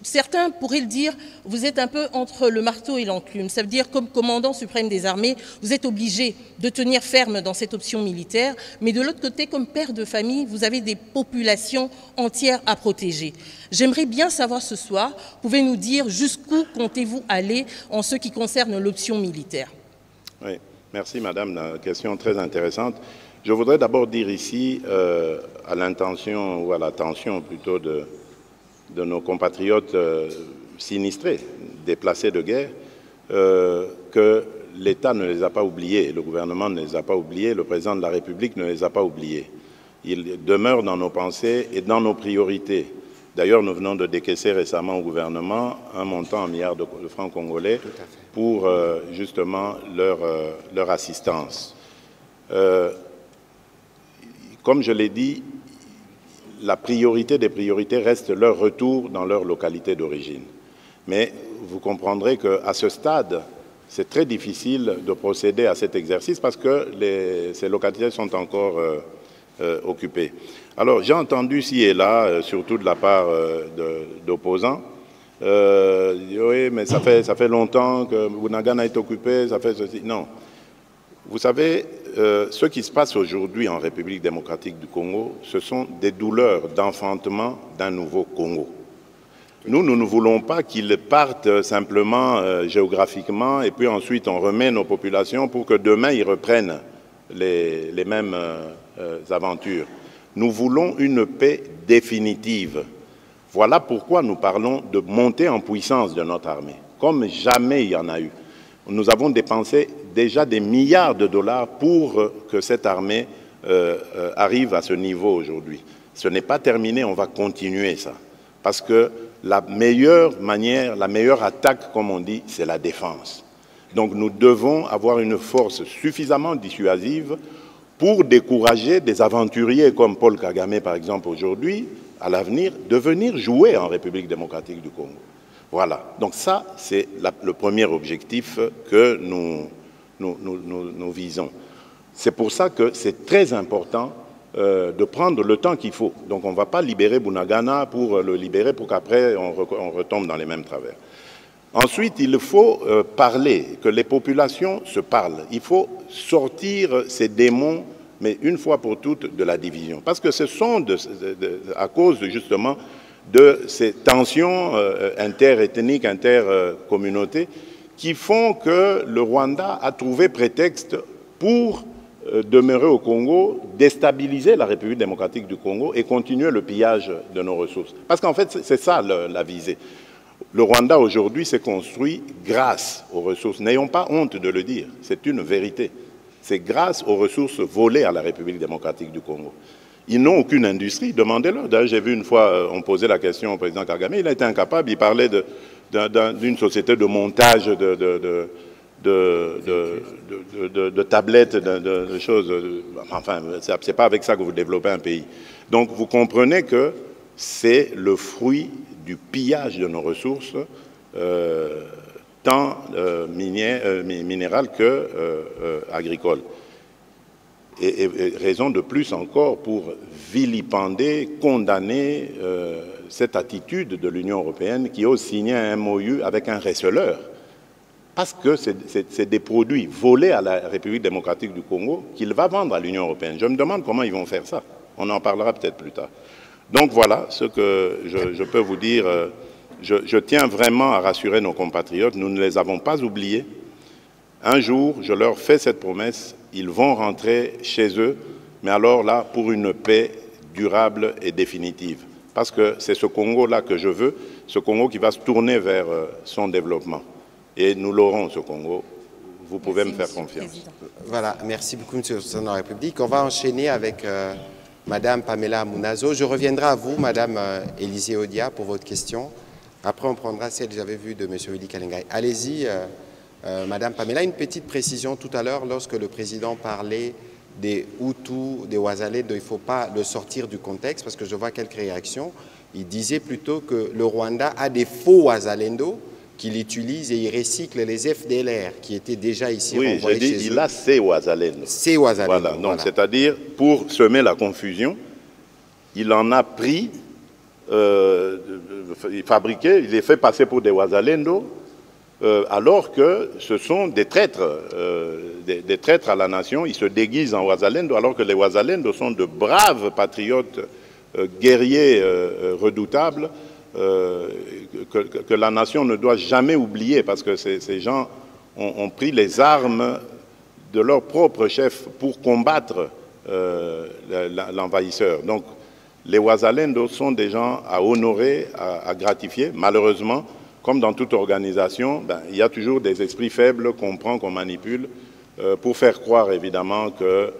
Certains pourraient le dire, vous êtes un peu entre le marteau et l'enclume. Ça veut dire, comme commandant suprême des armées, vous êtes obligé de tenir ferme dans cette option militaire, mais de l'autre côté, comme père de famille, vous avez des populations entières à protéger. J'aimerais bien savoir ce soir, pouvez nous dire jusqu'où comptez-vous aller en ce qui concerne l'option militaire? Oui, merci Madame, la question très intéressante. Je voudrais d'abord dire ici, à l'intention ou à l'attention plutôt de nos compatriotes sinistrés déplacés de guerre, que l'État ne les a pas oubliés, le gouvernement ne les a pas oubliés, le président de la République ne les a pas oubliés. Ils demeurent dans nos pensées et dans nos priorités. D'ailleurs, nous venons de décaisser récemment au gouvernement un montant en milliards de francs congolais pour justement leur assistance. Comme je l'ai dit, la priorité des priorités reste leur retour dans leur localité d'origine. Mais vous comprendrez qu'à ce stade, c'est très difficile de procéder à cet exercice parce que ces localités sont encore occupées. Alors, j'ai entendu ci et là, surtout de la part d'opposants, oui, mais ça fait longtemps que Bunagana est occupé, ça fait ceci. Non. Vous savez, ce qui se passe aujourd'hui en République démocratique du Congo, ce sont des douleurs d'enfantement d'un nouveau Congo. Nous ne voulons pas qu'ils partent simplement géographiquement et puis ensuite on remet nos populations pour que demain ils reprennent les mêmes aventures. Nous voulons une paix définitive. Voilà pourquoi nous parlons de montée en puissance de notre armée, comme jamais il y en a eu. Nous avons dépensé déjà des milliards de dollars pour que cette armée arrive à ce niveau aujourd'hui. Ce n'est pas terminé, on va continuer ça. Parce que la meilleure manière, la meilleure attaque, comme on dit, c'est la défense. Donc nous devons avoir une force suffisamment dissuasive pour décourager des aventuriers comme Paul Kagame, par exemple, aujourd'hui, à l'avenir, de venir jouer en République démocratique du Congo. Voilà. Donc ça, c'est le premier objectif que nous visons. C'est pour ça que c'est très important de prendre le temps qu'il faut. Donc on ne va pas libérer Bunagana pour le libérer pour qu'après on retombe dans les mêmes travers. Ensuite, il faut parler, que les populations se parlent. Il faut sortir ces démons, mais une fois pour toutes, de la division. Parce que ce sont à cause justement de ces tensions interethniques, intercommunautés, qui font que le Rwanda a trouvé prétexte pour demeurer au Congo, déstabiliser la République démocratique du Congo et continuer le pillage de nos ressources. Parce qu'en fait, c'est ça la visée. Le Rwanda aujourd'hui s'est construit grâce aux ressources. N'ayons pas honte de le dire, c'est une vérité. C'est grâce aux ressources volées à la République démocratique du Congo. Ils n'ont aucune industrie, demandez-leur. D'ailleurs, j'ai vu une fois, on posait la question au président Kagame, il a été incapable, il parlait d'une société de montage de tablettes, de choses. Enfin, c'est pas avec ça que vous développez un pays. Donc, vous comprenez que c'est le fruit du pillage de nos ressources, tant minérales que agricoles. Et raison de plus encore pour vilipender, condamner cette attitude de l'Union européenne qui ose signer un MOU avec un receleur. Parce que c'est des produits volés à la République démocratique du Congo qu'il va vendre à l'Union européenne. Je me demande comment ils vont faire ça. On en parlera peut-être plus tard. Donc voilà ce que je peux vous dire. Je tiens vraiment à rassurer nos compatriotes. Nous ne les avons pas oubliés. Un jour, je leur fais cette promesse, ils vont rentrer chez eux, mais alors là, pour une paix durable et définitive. Parce que c'est ce Congo-là que je veux, ce Congo qui va se tourner vers son développement. Et nous l'aurons, ce Congo. Vous pouvez me faire confiance. Voilà, merci beaucoup, Monsieur le Président de la République. On va enchaîner avec Madame Pamela Mounazo. Je reviendrai à vous, Madame Élisée Odia, pour votre question. Après, on prendra celle que j'avais vue de Monsieur Willy Kalengai. Allez-y, Madame Pamela. Une petite précision tout à l'heure, lorsque le Président parlait des Hutus, des Wazalendo, il ne faut pas le sortir du contexte, parce que je vois quelques réactions. Il disait plutôt que le Rwanda a des faux Wazalendo qu'il utilise et il recycle les FDLR qui étaient déjà ici renvoyés chez eux. Oui, j'ai dit, il a ces Wazalendo. Ces Wazalendo. Voilà, donc c'est-à-dire, pour semer la confusion, il en a pris, fabriqué, il les fait passer pour des Wazalendo, alors que ce sont des traîtres à la nation. Ils se déguisent en Wazalendo, alors que les Wazalendo sont de braves patriotes, guerriers redoutables, que la nation ne doit jamais oublier, parce que ces gens ont pris les armes de leur propre chef pour combattre l'envahisseur. Donc, les Wazalendo sont des gens à honorer, à gratifier. Malheureusement, comme dans toute organisation, il y a toujours des esprits faibles qu'on prend, qu'on manipule, pour faire croire évidemment que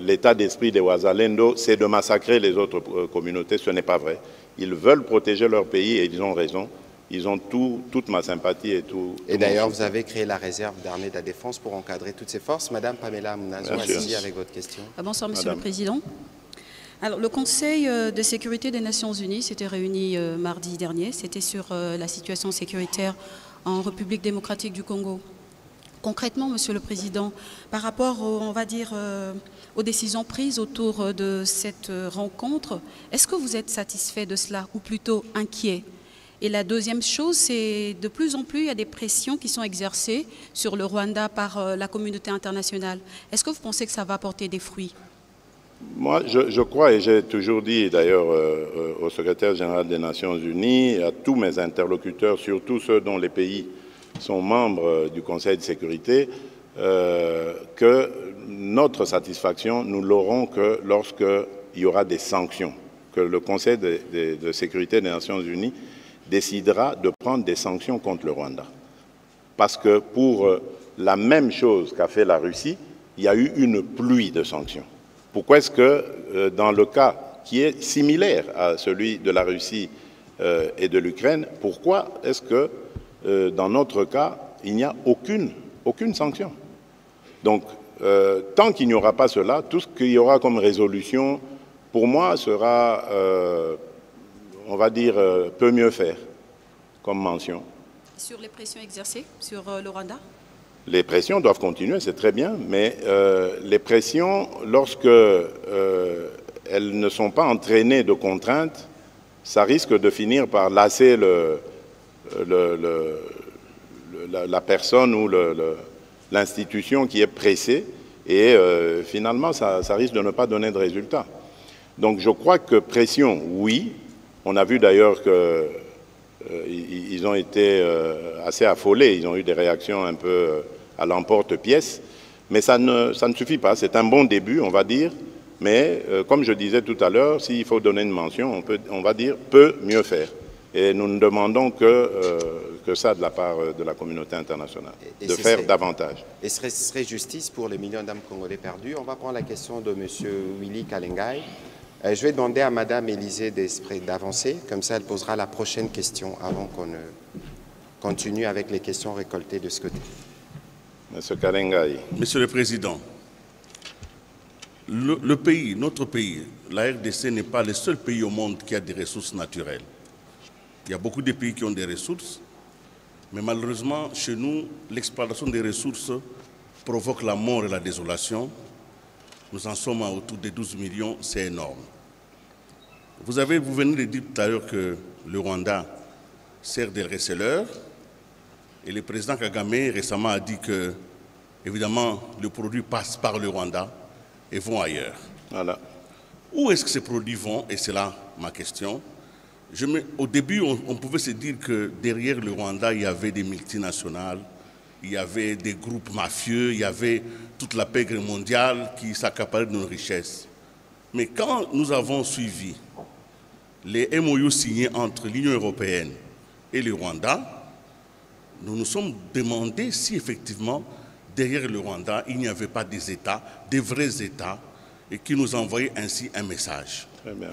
l'état d'esprit des Wazalendo, c'est de massacrer les autres communautés. Ce n'est pas vrai. Ils veulent protéger leur pays et ils ont raison. Ils ont toute ma sympathie et tout. Et d'ailleurs, vous avez créé la réserve d'armée de la défense pour encadrer toutes ces forces. Madame Pamela Mounazo, allez-y avec votre question. Bonsoir, Monsieur le Président. Alors, le Conseil de sécurité des Nations Unies s'était réuni mardi dernier. C'était sur la situation sécuritaire en République démocratique du Congo. Concrètement, Monsieur le Président, par rapport, on va dire, aux décisions prises autour de cette rencontre, est-ce que vous êtes satisfait de cela ou plutôt inquiet? Et la deuxième chose, c'est de plus en plus, il y a des pressions qui sont exercées sur le Rwanda par la communauté internationale. Est-ce que vous pensez que ça va porter des fruits? Moi, je crois, et j'ai toujours dit d'ailleurs au secrétaire général des Nations Unies, à tous mes interlocuteurs, surtout ceux dont les pays sont membres du Conseil de sécurité, que notre satisfaction, nous l'aurons que lorsqu'il y aura des sanctions, que le Conseil de sécurité des Nations Unies décidera de prendre des sanctions contre le Rwanda. Parce que pour la même chose qu'a fait la Russie, il y a eu une pluie de sanctions. Pourquoi est-ce que dans le cas qui est similaire à celui de la Russie et de l'Ukraine, pourquoi est-ce que dans notre cas, il n'y a aucune sanction? Donc, tant qu'il n'y aura pas cela, tout ce qu'il y aura comme résolution, pour moi, sera... on va dire, peut mieux faire, comme mention. Sur les pressions exercées sur le Rwanda? Les pressions doivent continuer, c'est très bien, mais les pressions, lorsque elles ne sont pas entraînées de contraintes, ça risque de finir par lasser la personne ou l'institution qui est pressée, et finalement, ça risque de ne pas donner de résultat. Donc je crois que pression, oui. On a vu d'ailleurs qu'ils ont été assez affolés, ils ont eu des réactions un peu à l'emporte-pièce, mais ça ne suffit pas. C'est un bon début, on va dire, mais comme je disais tout à l'heure, s'il faut donner une mention, on va dire peut mieux faire. Et nous ne demandons que ça de la part de la communauté internationale, de faire davantage. Et ce serait justice pour les millions d'âmes congolais perdus? On va prendre la question de M. Willy Kalengai. Je vais demander à Mme Élisée Desprez d'avancer, comme ça elle posera la prochaine question avant qu'on ne continue avec les questions récoltées de ce côté. Monsieur Kalengai. Monsieur le Président, notre pays, la RDC n'est pas le seul pays au monde qui a des ressources naturelles. Il y a beaucoup de pays qui ont des ressources, mais malheureusement, chez nous, l'exploitation des ressources provoque la mort et la désolation. Nous en sommes à autour de 12 millions, c'est énorme. Vous venez de dire tout à l'heure que le Rwanda sert de receleur, et le président Kagame récemment a dit que, évidemment, le produit passe par le Rwanda et vont ailleurs. Voilà. Où est-ce que ces produits vont? Et c'est là ma question. Au début, on pouvait se dire que derrière le Rwanda, il y avait des multinationales, il y avait des groupes mafieux, il y avait toute la pègre mondiale qui s'accaparait de nos richesses. Mais quand nous avons suivi les MOU signés entre l'Union européenne et le Rwanda, nous nous sommes demandé si effectivement, derrière le Rwanda, il n'y avait pas des États, des vrais États, et qui nous envoyaient ainsi un message. Très bien.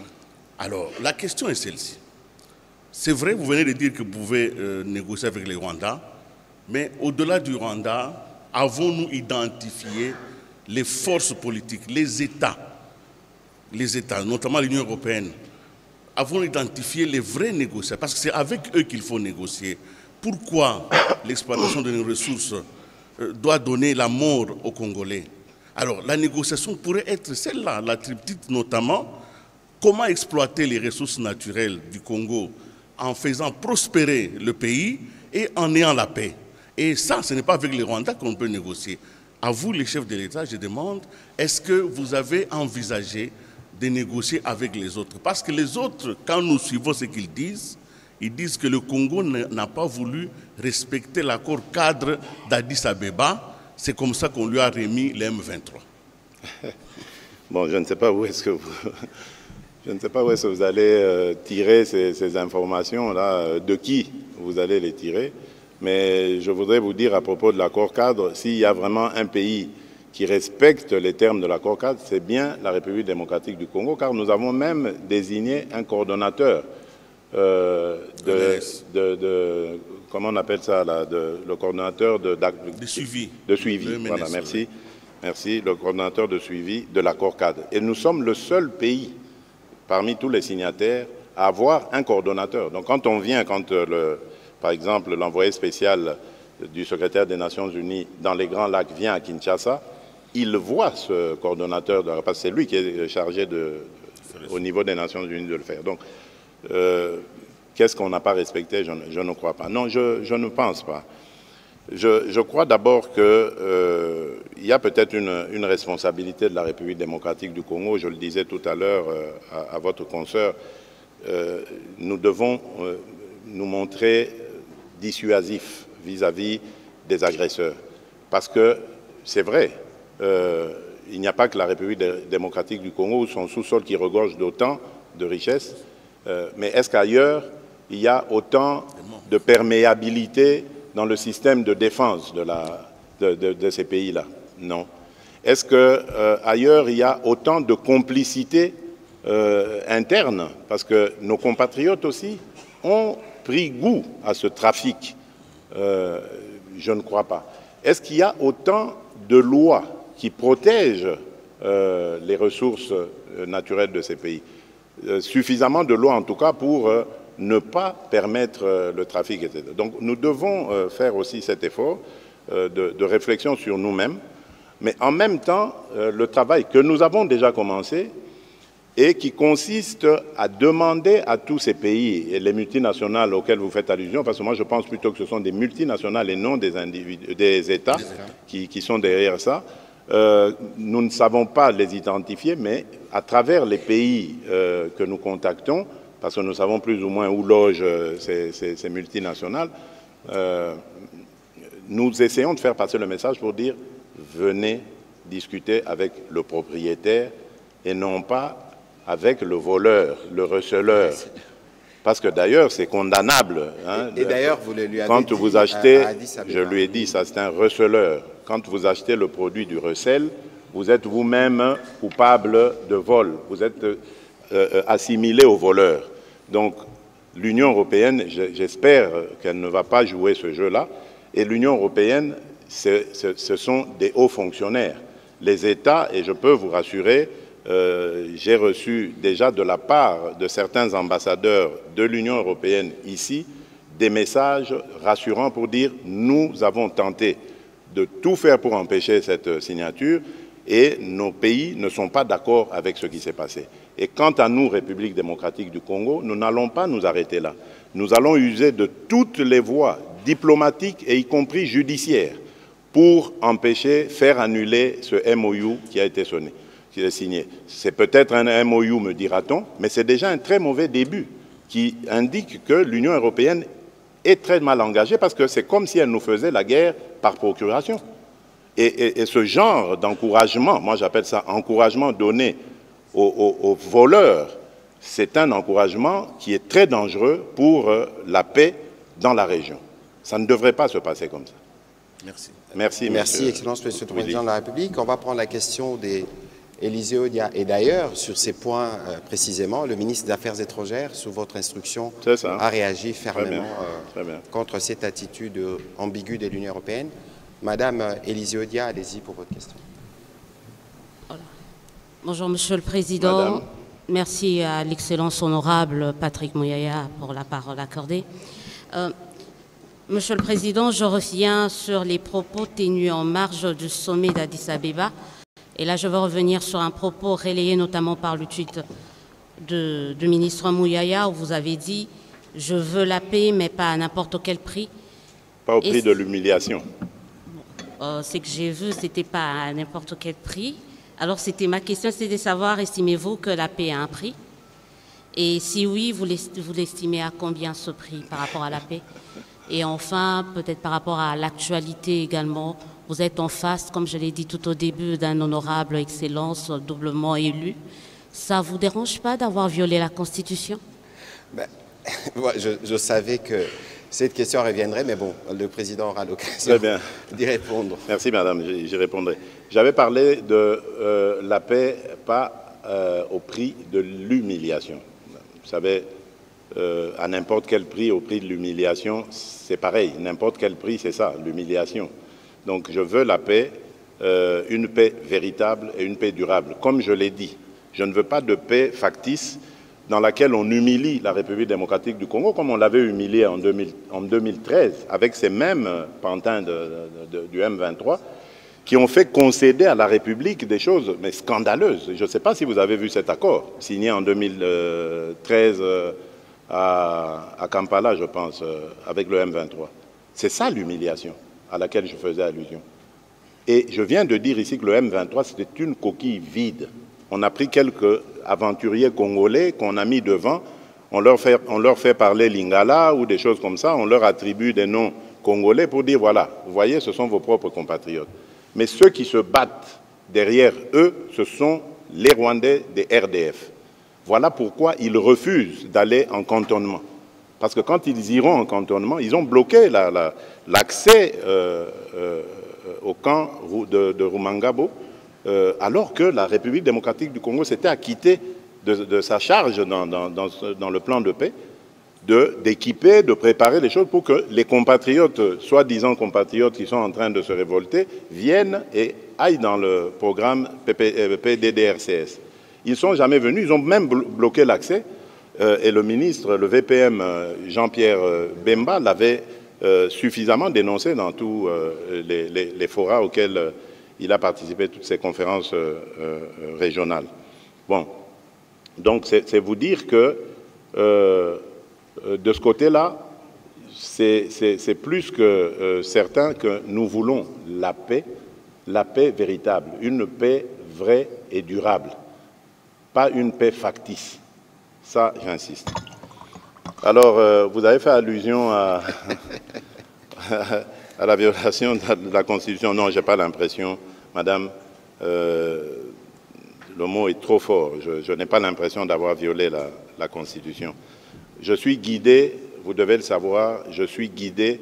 Alors, la question est celle-ci. C'est vrai, vous venez de dire que vous pouvez négocier avec le Rwanda, mais au-delà du Rwanda, avons-nous identifié les forces politiques, les États, notamment l'Union européenne, avons-nous identifié les vrais négociateurs? Parce que c'est avec eux qu'il faut négocier. Pourquoi l'exploitation de nos ressources doit donner la mort aux Congolais? Alors, la négociation pourrait être celle-là, la tripartite notamment. Comment exploiter les ressources naturelles du Congo en faisant prospérer le pays et en ayant la paix? Et ça, ce n'est pas avec les Rwandais qu'on peut négocier. À vous, les chefs de l'État, je demande, est-ce que vous avez envisagé de négocier avec les autres? Parce que les autres, quand nous suivons ce qu'ils disent, ils disent que le Congo n'a pas voulu respecter l'accord cadre d'Addis Abeba. C'est comme ça qu'on lui a remis les M23. Bon, je ne sais pas où est-ce que Je ne sais pas où est-ce que vous allez tirer ces informations-là, de qui vous allez les tirer, mais je voudrais vous dire à propos de l'accord cadre, s'il y a vraiment un pays qui respecte les termes de l'accord cadre, c'est bien la République démocratique du Congo, car nous avons même désigné un coordonnateur comment on appelle ça là, le coordonnateur de suivi. De suivi, voilà, merci. Merci, le coordonnateur de suivi de l'accord cadre. Et nous sommes le seul pays parmi tous les signataires à avoir un coordonnateur. Donc quand on vient, par exemple l'envoyé spécial du secrétaire des Nations Unies dans les Grands Lacs vient à Kinshasa, il voit ce coordonnateur, parce que c'est lui qui est chargé au niveau des Nations Unies de le faire. Donc, qu'est-ce qu'on n'a pas respecté? Je ne crois pas. Non, je ne pense pas. Je crois d'abord qu'il y a peut-être une responsabilité de la République démocratique du Congo. Je le disais tout à l'heure à votre consoeur, nous devons nous montrer dissuasifs vis-à-vis des agresseurs. Parce que c'est vrai, il n'y a pas que la République démocratique du Congo ou son sous-sol qui regorge d'autant de richesses, mais est-ce qu'ailleurs, il y a autant de perméabilité dans le système de défense de ces pays-là? Non. Est-ce qu'ailleurs, il y a autant de complicité interne? Parce que nos compatriotes aussi ont pris goût à ce trafic. Je ne crois pas. Est-ce qu'il y a autant de lois qui protègent les ressources naturelles de ces pays? Suffisamment de lois en tout cas pour ne pas permettre le trafic, etc. Donc nous devons faire aussi cet effort de réflexion sur nous-mêmes, mais en même temps le travail que nous avons déjà commencé et qui consiste à demander à tous ces pays et les multinationales auxquelles vous faites allusion, parce que moi je pense plutôt que ce sont des multinationales et non des États qui sont derrière ça. Nous ne savons pas les identifier, mais à travers les pays que nous contactons, parce que nous savons plus ou moins où logent ces multinationales, nous essayons de faire passer le message pour dire « venez discuter avec le propriétaire et non pas avec le voleur, le receleur ». Parce que d'ailleurs, c'est condamnable. Hein, et d'ailleurs, vous le lui avez quand dit vous achetez, à Addis Abeba. Je lui ai dit, ça c'est un receleur. Quand vous achetez le produit du recel, vous êtes vous-même coupable de vol. Vous êtes assimilé au voleur. Donc, l'Union européenne, j'espère qu'elle ne va pas jouer ce jeu-là. Et l'Union européenne, ce sont des hauts fonctionnaires. Les États, et je peux vous rassurer, j'ai reçu déjà de la part de certains ambassadeurs de l'Union européenne ici des messages rassurants pour dire « nous avons tenté de tout faire pour empêcher cette signature et nos pays ne sont pas d'accord avec ce qui s'est passé. » Et quant à nous, République démocratique du Congo, nous n'allons pas nous arrêter là. Nous allons user de toutes les voies diplomatiques et y compris judiciaires pour empêcher, faire annuler ce MOU qui a été signé. C'est peut-être un MOU, me dira-t-on, mais c'est déjà un très mauvais début qui indique que l'Union européenne est très mal engagée parce que c'est comme si elle nous faisait la guerre par procuration. Et ce genre d'encouragement, moi j'appelle ça encouragement donné aux voleurs, c'est un encouragement qui est très dangereux pour la paix dans la région. Ça ne devrait pas se passer comme ça. Merci. Merci, merci Excellence, Monsieur le Président de la République. On va prendre la question d'Élysée Odia. Et d'ailleurs, sur ces points précisément, le ministre des Affaires étrangères, sous votre instruction, a réagi fermement contre cette attitude ambiguë de l'Union européenne. Madame Élysée Odia, allez-y pour votre question. Bonjour Monsieur le Président. Madame. Merci à l'Excellence honorable Patrick Mouyaya pour la parole accordée. Monsieur le Président, je reviens sur les propos tenus en marge du sommet d'Addis Abeba. Et là, je veux revenir sur un propos relayé notamment par le tweet du ministre Mouyaya, où vous avez dit « Je veux la paix, mais pas à n'importe quel prix ». Pas au prix de l'humiliation. C'est que j'ai vu, c'était pas à n'importe quel prix. Alors, c'était ma question, c'est de savoir, estimez-vous que la paix a un prix? Et si oui, vous l'estimez à combien ce prix par rapport à la paix? Et enfin, peut-être par rapport à l'actualité également, vous êtes en face, comme je l'ai dit tout au début, d'un honorable Excellence doublement élu. Ça ne vous dérange pas d'avoir violé la Constitution? Ben, je savais que cette question reviendrait, mais bon, le président aura l'occasion d'y répondre. Merci, madame, j'y répondrai. J'avais parlé de la paix, pas au prix de l'humiliation. Vous savez, à n'importe quel prix, au prix de l'humiliation, c'est pareil. N'importe quel prix, c'est ça, l'humiliation. Donc, je veux la paix, une paix véritable et une paix durable. Comme je l'ai dit, je ne veux pas de paix factice dans laquelle on humilie la République démocratique du Congo, comme on l'avait humilié en 2013, avec ces mêmes pantins du M23, qui ont fait concéder à la République des choses mais scandaleuses. Je ne sais pas si vous avez vu cet accord, signé en 2013 à Kampala, je pense, avec le M23. C'est ça l'humiliation à laquelle je faisais allusion. Et je viens de dire ici que le M23, c'était une coquille vide. On a pris quelques aventuriers congolais qu'on a mis devant, on leur fait parler lingala ou des choses comme ça, on leur attribue des noms congolais pour dire, voilà, vous voyez, ce sont vos propres compatriotes. Mais ceux qui se battent derrière eux, ce sont les Rwandais des RDF. Voilà pourquoi ils refusent d'aller en cantonnement. Parce que quand ils iront en cantonnement, ils ont bloqué l'accès au camp de Rumangabo, alors que la République démocratique du Congo s'était acquittée de sa charge dans le plan de paix, d'équiper, de préparer les choses pour que les compatriotes, soi-disant compatriotes qui sont en train de se révolter, viennent et aillent dans le programme PDDRCS. Ils ne sont jamais venus, ils ont même bloqué l'accès, et le ministre, le VPM Jean-Pierre Bemba, l'avait suffisamment dénoncé dans tous les forats auxquels il a participé à toutes ces conférences régionales. Bon, donc c'est vous dire que de ce côté-là, c'est plus que certain que nous voulons la paix véritable, une paix vraie et durable, pas une paix factice. Ça, j'insiste. Alors, vous avez fait allusion à la violation de la Constitution. Non, je n'ai pas l'impression, madame, le mot est trop fort. Je n'ai pas l'impression d'avoir violé la Constitution. Je suis guidé, vous devez le savoir, je suis guidé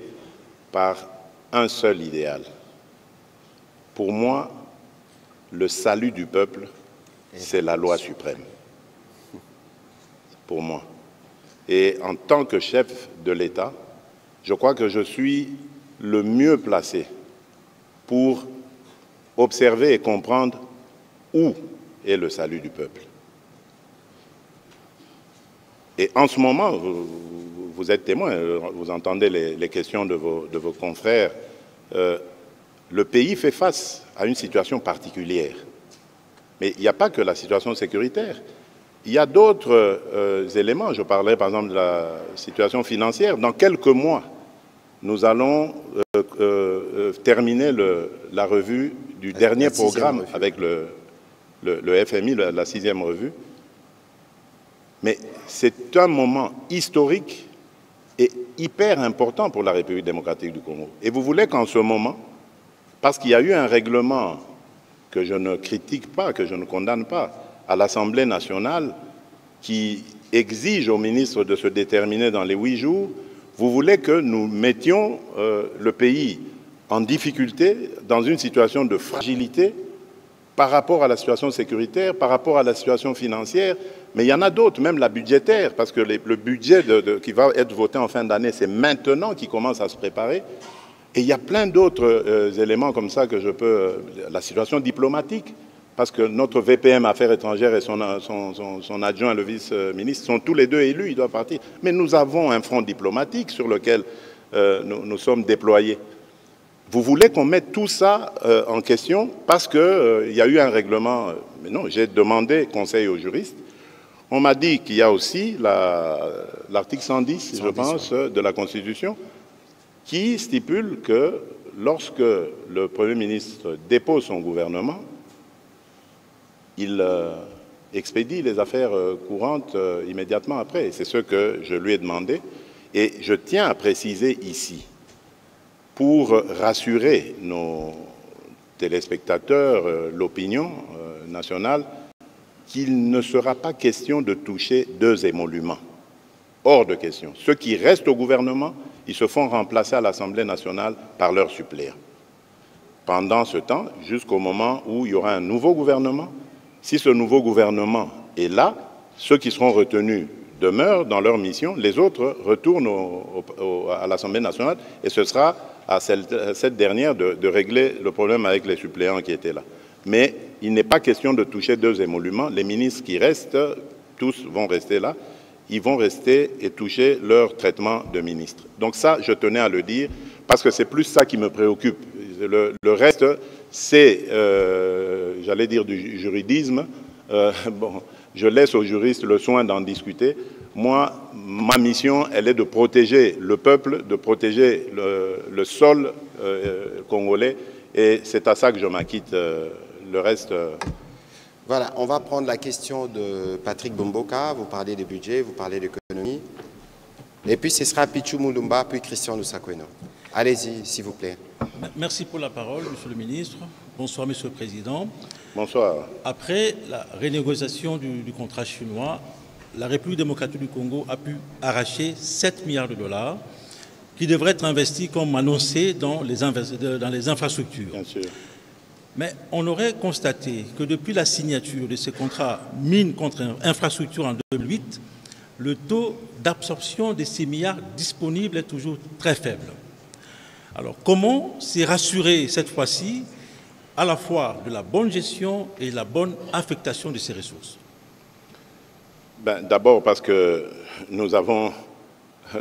par un seul idéal. Pour moi, le salut du peuple, c'est la loi suprême. Pour moi. Et en tant que chef de l'État, je crois que je suis le mieux placé pour observer et comprendre où est le salut du peuple. Et en ce moment, vous êtes témoin, vous entendez les questions de vos confrères. Le pays fait face à une situation particulière. Mais il n'y a pas que la situation sécuritaire. Il y a d'autres éléments. Je parlerai par exemple de la situation financière. Dans quelques mois, nous allons terminer la revue du dernier programme avec le FMI, la 6e revue. Mais c'est un moment historique et hyper important pour la République démocratique du Congo. Et vous voulez qu'en ce moment, parce qu'il y a eu un règlement que je ne critique pas, que je ne condamne pas, à l'Assemblée nationale, qui exige au ministre de se déterminer dans les 8 jours, vous voulez que nous mettions le pays en difficulté, dans une situation de fragilité, par rapport à la situation sécuritaire, par rapport à la situation financière, mais il y en a d'autres, même la budgétaire, parce que le budget qui va être voté en fin d'année, c'est maintenant qu'il commence à se préparer. Et il y a plein d'autres éléments comme ça que je peux... La situation diplomatique, parce que notre VPM Affaires étrangères et son adjoint, le vice-ministre, sont tous les deux élus, ils doivent partir. Mais nous avons un front diplomatique sur lequel nous sommes déployés. Vous voulez qu'on mette tout ça en question parce qu'il y a eu un règlement... mais non, j'ai demandé conseil aux juristes. On m'a dit qu'il y a aussi l'article 110, je pense, de la Constitution, qui stipule que lorsque le Premier ministre dépose son gouvernement, il expédie les affaires courantes immédiatement après. C'est ce que je lui ai demandé. Et je tiens à préciser ici, pour rassurer nos téléspectateurs, l'opinion nationale, qu'il ne sera pas question de toucher 2 émoluments. Hors de question. Ceux qui restent au gouvernement, ils se font remplacer à l'Assemblée nationale par leurs suppléants. Pendant ce temps, jusqu'au moment où il y aura un nouveau gouvernement, si ce nouveau gouvernement est là, ceux qui seront retenus demeurent dans leur mission, les autres retournent à l'Assemblée nationale et ce sera à cette dernière de régler le problème avec les suppléants qui étaient là. Mais il n'est pas question de toucher 2 émoluments. Les ministres qui restent, tous vont rester là. Ils vont rester et toucher leur traitement de ministre. Donc ça, je tenais à le dire, parce que c'est plus ça qui me préoccupe. Le reste, c'est, j'allais dire, du juridisme. Bon, je laisse aux juristes le soin d'en discuter. Moi, ma mission, elle est de protéger le peuple, de protéger le sol congolais, et c'est à ça que je m'acquitte. Le reste... Voilà, on va prendre la question de Patrick Bomboka. Vous parlez des budgets, vous parlez d'économie. Et puis ce sera Pichou Moulumba, puis Christian Lusakweno. Allez-y, s'il vous plaît. Merci pour la parole, Monsieur le Ministre. Bonsoir, Monsieur le Président. Bonsoir. Après la renégociation du contrat chinois, la République démocratique du Congo a pu arracher 7 milliards de dollars qui devraient être investis, comme annoncé, dans les infrastructures. Bien sûr. Mais on aurait constaté que depuis la signature de ces contrats mines contre infrastructures en 2008, le taux d'absorption de ces milliards disponibles est toujours très faible. Alors comment s'est rassuré cette fois-ci à la fois de la bonne gestion et de la bonne affectation de ces ressources? D'abord parce que nous avons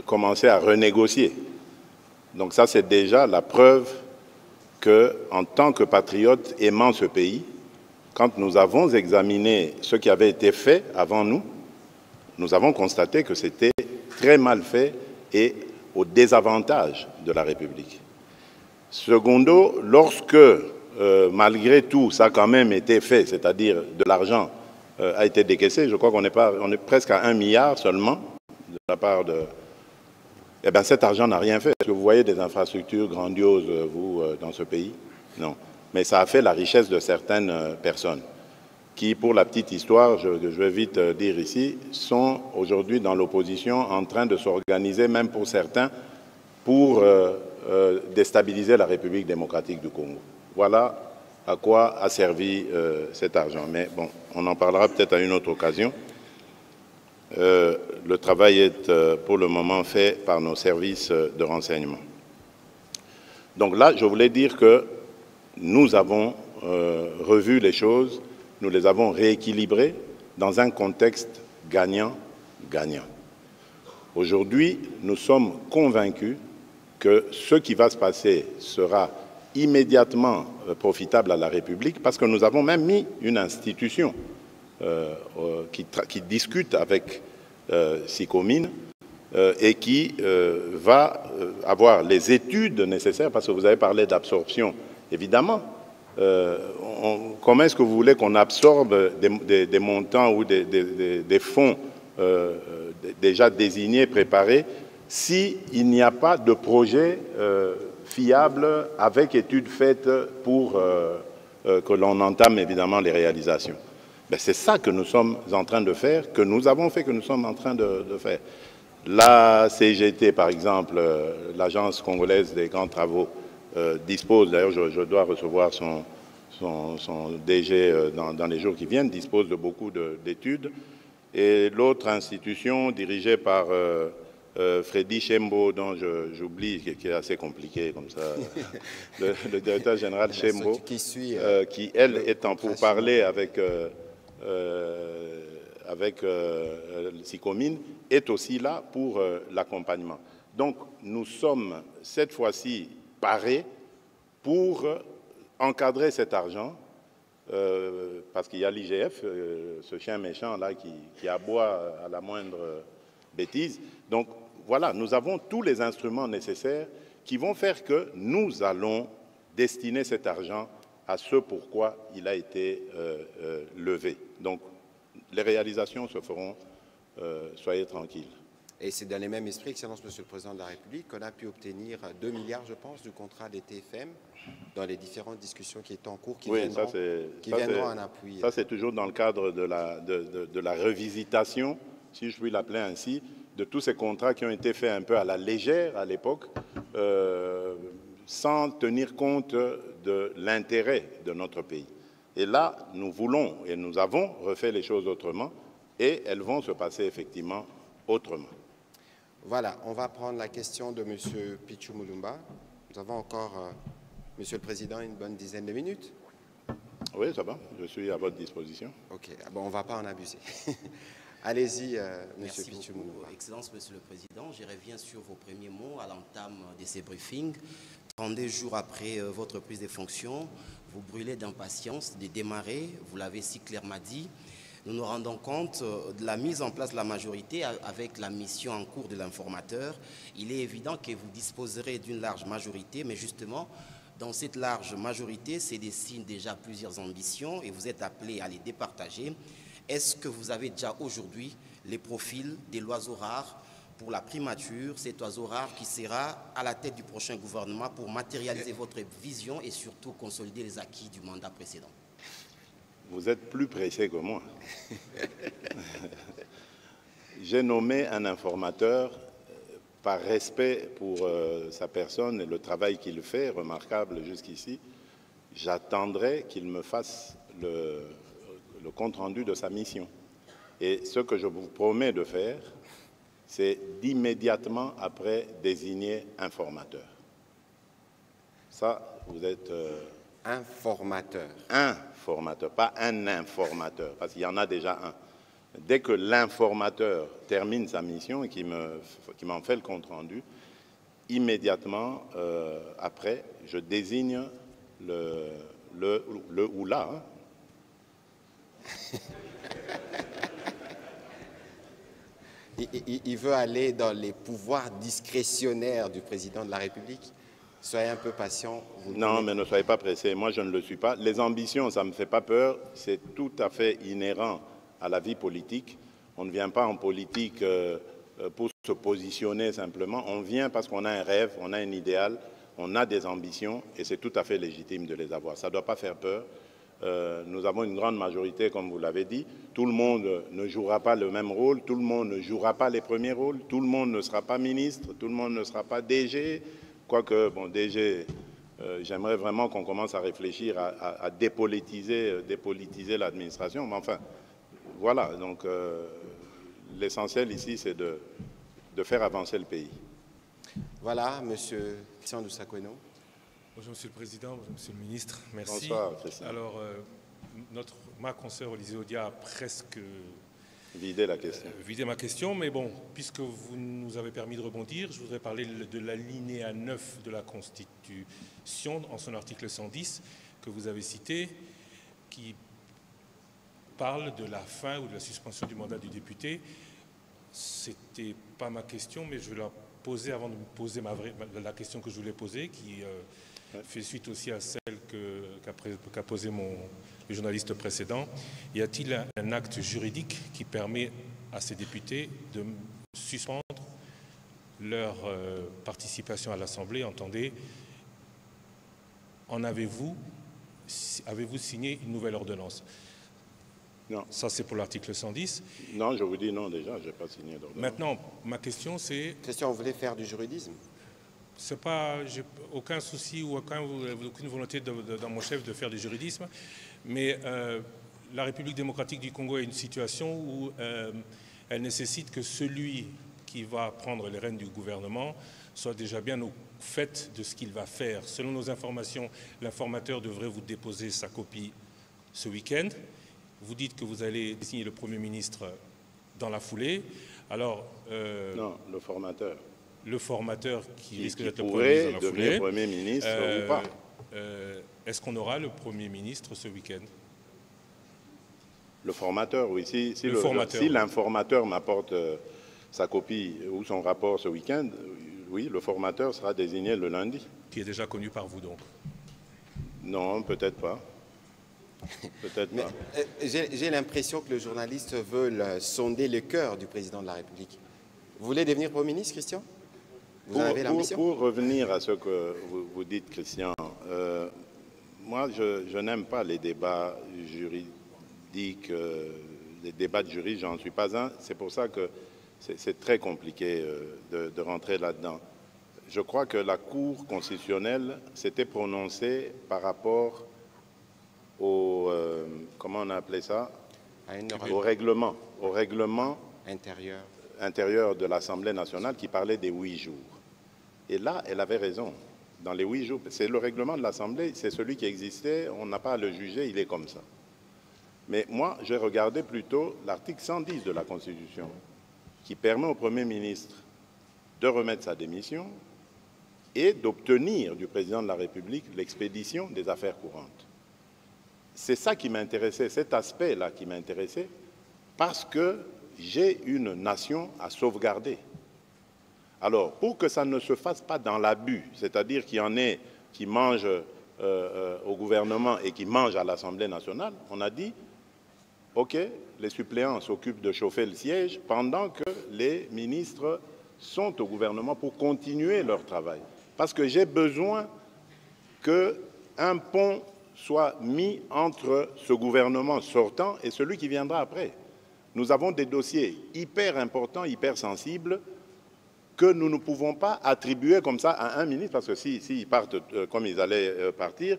commencé à renégocier. Donc ça, c'est déjà la preuve qu'en tant que patriotes aimant ce pays, quand nous avons examiné ce qui avait été fait avant nous, nous avons constaté que c'était très mal fait et au désavantage de la République. Secondo, lorsque, malgré tout, ça a quand même été fait, c'est-à-dire de l'argent a été décaissé, je crois qu'on est presque à 1 milliard seulement de la part de... Eh bien, cet argent n'a rien fait. Est-ce que vous voyez des infrastructures grandioses, vous, dans ce pays? Non. Mais ça a fait la richesse de certaines personnes qui, pour la petite histoire, je vais vite dire ici, sont aujourd'hui dans l'opposition en train de s'organiser, même pour certains, pour déstabiliser la République démocratique du Congo. Voilà à quoi a servi cet argent. Mais bon, on en parlera peut-être à une autre occasion. Le travail est pour le moment fait par nos services de renseignement. Donc là, je voulais dire que nous avons revu les choses, nous les avons rééquilibrées dans un contexte gagnant-gagnant. Aujourd'hui, nous sommes convaincus que ce qui va se passer sera immédiatement profitable à la République parce que nous avons même mis une institution qui discute avec SICOMINE et qui va avoir les études nécessaires, parce que vous avez parlé d'absorption. Évidemment, comment est-ce que vous voulez qu'on absorbe des montants ou des fonds déjà désignés, préparés, s'il n'y a pas de projet fiable avec études faites pour que l'on entame évidemment les réalisations? C'est ça que nous sommes en train de faire, que nous avons fait, que nous sommes en train de faire. La CGT, par exemple, l'Agence congolaise des grands travaux, dispose, d'ailleurs je dois recevoir son DG dans les jours qui viennent, dispose de beaucoup d'études. Et l'autre institution dirigée par Freddy Chembo, dont j'oublie, qui est assez compliqué comme ça, le directeur général Chembo, qui, elle, est en pourparlers avec SICOMINE, est aussi là pour l'accompagnement. Donc, nous sommes cette fois-ci parés pour encadrer cet argent, parce qu'il y a l'IGF, ce chien méchant là qui aboie à la moindre bêtise. Donc, voilà, nous avons tous les instruments nécessaires qui vont faire que nous allons destiner cet argent à ce pourquoi il a été levé. Donc, les réalisations se feront, soyez tranquilles. Et c'est dans les mêmes esprits, Excellence Monsieur le Président de la République, qu'on a pu obtenir 2 milliards, je pense, du contrat des TFM dans les différentes discussions qui étaient en cours, qui viendront en appui. Ça, c'est toujours dans le cadre de la revisitation, si je puis l'appeler ainsi, de tous ces contrats qui ont été faits un peu à la légère à l'époque, sans tenir compte de l'intérêt de notre pays. Et là, nous voulons et nous avons refait les choses autrement, et elles vont se passer effectivement autrement. Voilà, on va prendre la question de M. Pichou Moulumba. Nous avons encore, Monsieur le Président, une bonne dizaine de minutes. Oui, ça va, je suis à votre disposition. Ok, bon, on ne va pas en abuser. Allez-y, Monsieur Pichou Moulumba. Excellence, Monsieur le Président, je reviens sur vos premiers mots à l'entame de ces briefings. 32 jours après votre prise de fonction, vous brûlez d'impatience de démarrer, vous l'avez si clairement dit. Nous nous rendons compte de la mise en place de la majorité avec la mission en cours de l'informateur. Il est évident que vous disposerez d'une large majorité, mais justement, dans cette large majorité, se dessinent déjà plusieurs ambitions et vous êtes appelés à les départager. Est-ce que vous avez déjà aujourd'hui les profils de l'oiseau rare pour la primature, cet oiseau rare qui sera à la tête du prochain gouvernement pour matérialiser votre vision et surtout consolider les acquis du mandat précédent? Vous êtes plus pressé que moi. J'ai nommé un informateur par respect pour sa personne et le travail qu'il fait, remarquable jusqu'ici. J'attendrai qu'il me fasse le compte-rendu de sa mission. Et ce que je vous promets de faire, c'est d'immédiatement après désigner un formateur. Ça, vous êtes... Un formateur. Un formateur, pas un informateur, parce qu'il y en a déjà un. Dès que l'informateur termine sa mission et qu'il m'en fait le compte-rendu, immédiatement après, je désigne le ou la. Il veut aller dans les pouvoirs discrétionnaires du président de la République. Soyez un peu patient. Non, mais ne soyez pas pressés. Moi, je ne le suis pas. Les ambitions, ça ne me fait pas peur. C'est tout à fait inhérent à la vie politique. On ne vient pas en politique pour se positionner simplement. On vient parce qu'on a un rêve, on a un idéal, on a des ambitions et c'est tout à fait légitime de les avoir. Ça ne doit pas faire peur. Nous avons une grande majorité, comme vous l'avez dit. Tout le monde ne jouera pas le même rôle. Tout le monde ne jouera pas les premiers rôles. Tout le monde ne sera pas ministre. Tout le monde ne sera pas DG. Quoique, bon, DG, j'aimerais vraiment qu'on commence à réfléchir à dépolitiser l'administration. Mais enfin, voilà. Donc, l'essentiel ici, c'est de faire avancer le pays. Voilà, Monsieur Christian Dousakweno. Bonjour Monsieur le Président, bonjour Monsieur le Ministre, merci. Bonsoir, Christian. Alors, ma consoeur Olysée Odia a presque vidé la question. Vidé ma question, mais bon, puisque vous nous avez permis de rebondir, je voudrais parler de l'alinéa 9 de la Constitution, en son article 110, que vous avez cité, qui parle de la fin ou de la suspension du mandat du député. C'était pas ma question, mais je vais la poser avant de me poser la question que je voulais poser, qui fait suite aussi à celle qu'a posée le journaliste précédent. Y a-t-il un acte juridique qui permet à ces députés de suspendre leur participation à l'Assemblée? Entendez, avez-vous signé une nouvelle ordonnance? Non. Ça, c'est pour l'article 110. Non, je vous dis non déjà, je n'ai pas signé d'ordonnance. Maintenant, ma question, c'est... Christian, vous voulez faire du juridisme? C'est pas, j'ai aucun souci ou aucune volonté dans mon chef de faire du juridisme, mais la République démocratique du Congo est une situation où elle nécessite que celui qui va prendre les rênes du gouvernement soit déjà bien au fait de ce qu'il va faire. Selon nos informations, l'informateur devrait vous déposer sa copie ce week-end. Vous dites que vous allez désigner le Premier ministre dans la foulée. Alors, non, le formateur. Le formateur qui risque d'être le Premier ministre dans la foulée. devenir Premier ministre ou pas. Est-ce qu'on aura le Premier ministre ce week-end? Le formateur, oui. Si formateur, l'informateur m'apporte sa copie ou son rapport ce week-end, oui, le formateur sera désigné le lundi. Qui est déjà connu par vous, donc? Non, peut-être pas. Peut-être pas. J'ai l'impression que le journaliste veut sonder le cœur du président de la République. Vous voulez devenir Premier ministre, Christian? Vous en avez l'ambition? Pour revenir à ce que vous dites, Christian, moi, je n'aime pas les débats juridiques, les débats de juristes, j'en suis pas un. C'est pour ça que c'est très compliqué de rentrer là-dedans. Je crois que la Cour constitutionnelle s'était prononcée par rapport au, comment on a appelé ça? Au règlement intérieur de l'Assemblée nationale qui parlait des 8 jours. Et là, elle avait raison. Dans les 8 jours, c'est le règlement de l'Assemblée, c'est celui qui existait, on n'a pas à le juger, il est comme ça. Mais moi, j'ai regardé plutôt l'article 110 de la Constitution, qui permet au Premier ministre de remettre sa démission et d'obtenir du Président de la République l'expédition des affaires courantes. C'est ça qui m'intéressait, cet aspect-là qui m'intéressait, parce que j'ai une nation à sauvegarder. Alors, pour que ça ne se fasse pas dans l'abus, c'est-à-dire qu'il y en ait qui mangent au gouvernement et qui mangent à l'Assemblée nationale, on a dit, OK, les suppléants s'occupent de chauffer le siège pendant que les ministres sont au gouvernement pour continuer leur travail. Parce que j'ai besoin qu'un pont soit mis entre ce gouvernement sortant et celui qui viendra après. Nous avons des dossiers hyper importants, hyper sensibles, que nous ne pouvons pas attribuer comme ça à un ministre, parce que s'ils partent comme ils allaient partir,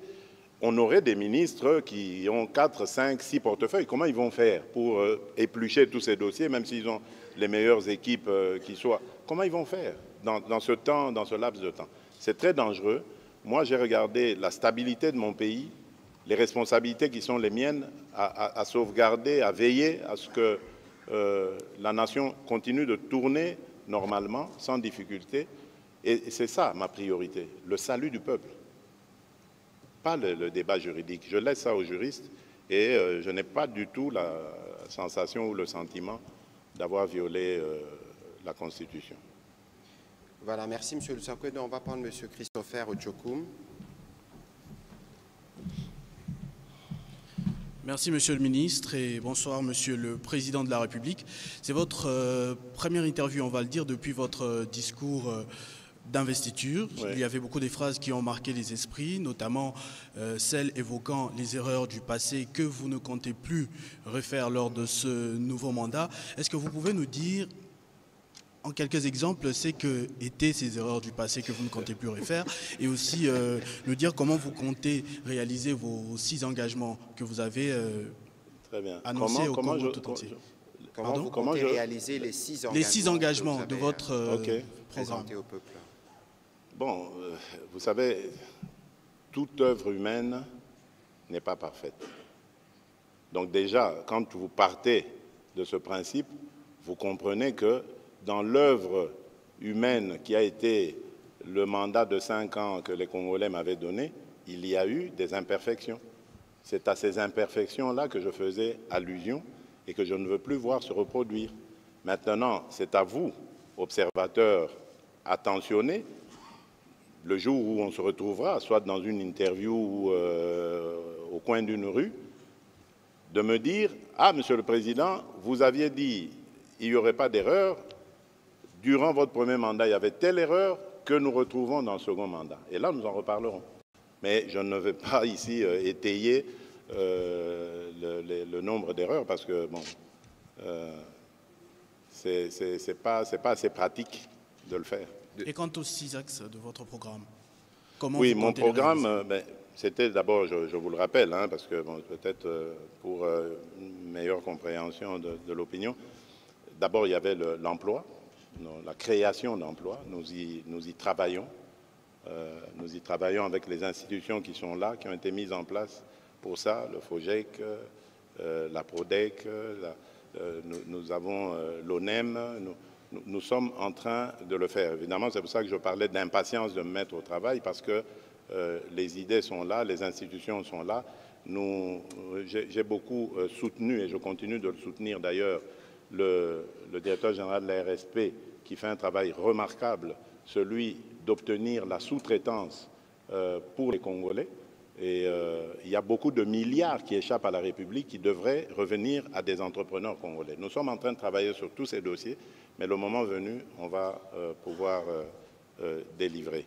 on aurait des ministres qui ont 4, 5, 6 portefeuilles. Comment ils vont faire pour éplucher tous ces dossiers, même s'ils ont les meilleures équipes qui soient? Comment ils vont faire dans ce temps, dans ce laps de temps? C'est très dangereux. Moi, j'ai regardé la stabilité de mon pays, les responsabilités qui sont les miennes à sauvegarder, à veiller à ce que la nation continue de tourner normalement, sans difficulté. Et c'est ça ma priorité, le salut du peuple. Pas le débat juridique. Je laisse ça aux juristes et je n'ai pas du tout la sensation ou le sentiment d'avoir violé la Constitution. Voilà, merci M. Lusakwe. On va prendre M. Christopher Ochokoum. Merci Monsieur le Ministre et bonsoir Monsieur le Président de la République. C'est votre première interview, on va le dire, depuis votre discours d'investiture. Oui. Il y avait beaucoup de phrases qui ont marqué les esprits, notamment celles évoquant les erreurs du passé que vous ne comptez plus refaire lors de ce nouveau mandat. Est-ce que vous pouvez nous dire, en quelques exemples, ce que étaient ces erreurs du passé que vous ne comptez plus refaire, et aussi nous dire comment vous comptez réaliser vos 6 engagements que vous avez annoncés au Congo tout entier. Comment vous comptez réaliser les 6 engagements, les 6 engagements de votre programme au peuple? Bon, vous savez, toute œuvre humaine n'est pas parfaite. Donc déjà, quand vous partez de ce principe, vous comprenez que dans l'œuvre humaine qui a été le mandat de 5 ans que les Congolais m'avaient donné, il y a eu des imperfections. C'est à ces imperfections-là que je faisais allusion et que je ne veux plus voir se reproduire. Maintenant, c'est à vous, observateurs attentionnés, le jour où on se retrouvera, soit dans une interview ou au coin d'une rue, de me dire « Ah, Monsieur le Président, vous aviez dit il n'y aurait pas d'erreur. Durant votre premier mandat, il y avait telle erreur que nous retrouvons dans le second mandat. » Et là, nous en reparlerons. Mais je ne vais pas ici étayer le nombre d'erreurs parce que, bon, c'est pas assez pratique de le faire. Et quant aux 6 axes de votre programme, comment oui, vous mon comptez programme, c'était d'abord, je vous le rappelle, hein, parce que bon, peut-être pour une meilleure compréhension de l'opinion, d'abord il y avait l'emploi, la création d'emplois, nous y travaillons. Nous y travaillons avec les institutions qui sont là, qui ont été mises en place pour ça, le FOGEC, la PRODEC, nous avons l'ONEM, nous sommes en train de le faire. Évidemment, c'est pour ça que je parlais d'impatience de me mettre au travail, parce que les idées sont là, les institutions sont là. J'ai beaucoup soutenu, et je continue de le soutenir d'ailleurs, le directeur général de la RSP, qui fait un travail remarquable, celui d'obtenir la sous-traitance pour les Congolais. Et il y a beaucoup de milliards qui échappent à la République qui devraient revenir à des entrepreneurs congolais. Nous sommes en train de travailler sur tous ces dossiers, mais le moment venu, on va pouvoir délivrer.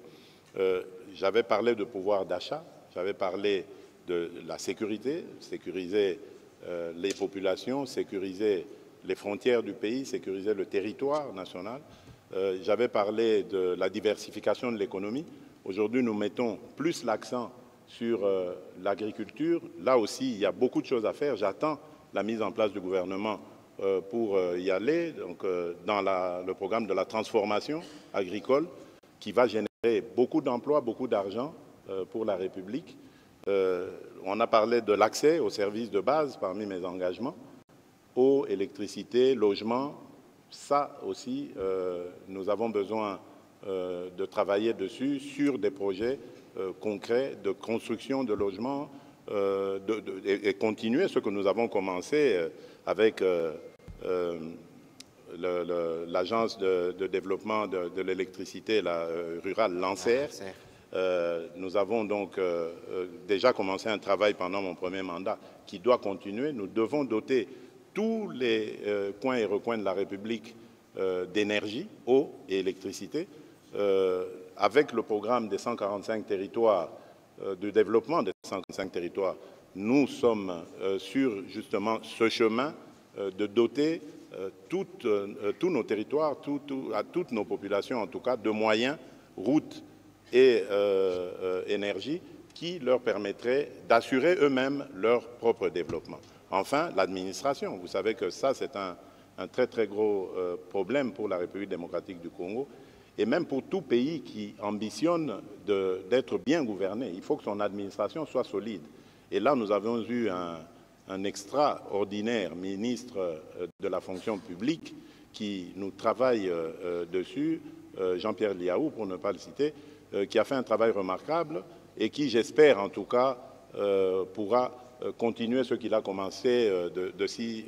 J'avais parlé de pouvoir d'achat, j'avais parlé de la sécurité, sécuriser les populations, sécuriser les frontières du pays, sécuriser le territoire national. J'avais parlé de la diversification de l'économie. Aujourd'hui, nous mettons plus l'accent sur l'agriculture. Là aussi, il y a beaucoup de choses à faire. J'attends la mise en place du gouvernement pour y aller, donc, dans le programme de la transformation agricole qui va générer beaucoup d'emplois, beaucoup d'argent pour la République. On a parlé de l'accès aux services de base parmi mes engagements. Eau, électricité, logement, ça aussi, nous avons besoin de travailler dessus sur des projets concrets de construction de logements et continuer ce que nous avons commencé avec l'agence de développement de l'électricité rurale, l'ANSER. Nous avons donc déjà commencé un travail pendant mon premier mandat qui doit continuer. Nous devons doter tous les coins et recoins de la République d'énergie, eau et électricité, avec le programme des 145 territoires, du développement des 145 territoires. Nous sommes sur justement ce chemin de doter tous nos territoires, à toutes nos populations en tout cas, de moyens, routes et énergie qui leur permettraient d'assurer eux-mêmes leur propre développement. Enfin, l'administration. Vous savez que ça, c'est un très, très gros problème pour la République démocratique du Congo et même pour tout pays qui ambitionne d'être bien gouverné. Il faut que son administration soit solide. Et là, nous avons eu un extraordinaire ministre de la fonction publique qui nous travaille dessus, Jean-Pierre Liaou, pour ne pas le citer, qui a fait un travail remarquable et qui, j'espère en tout cas, pourra continuer ce qu'il a commencé de si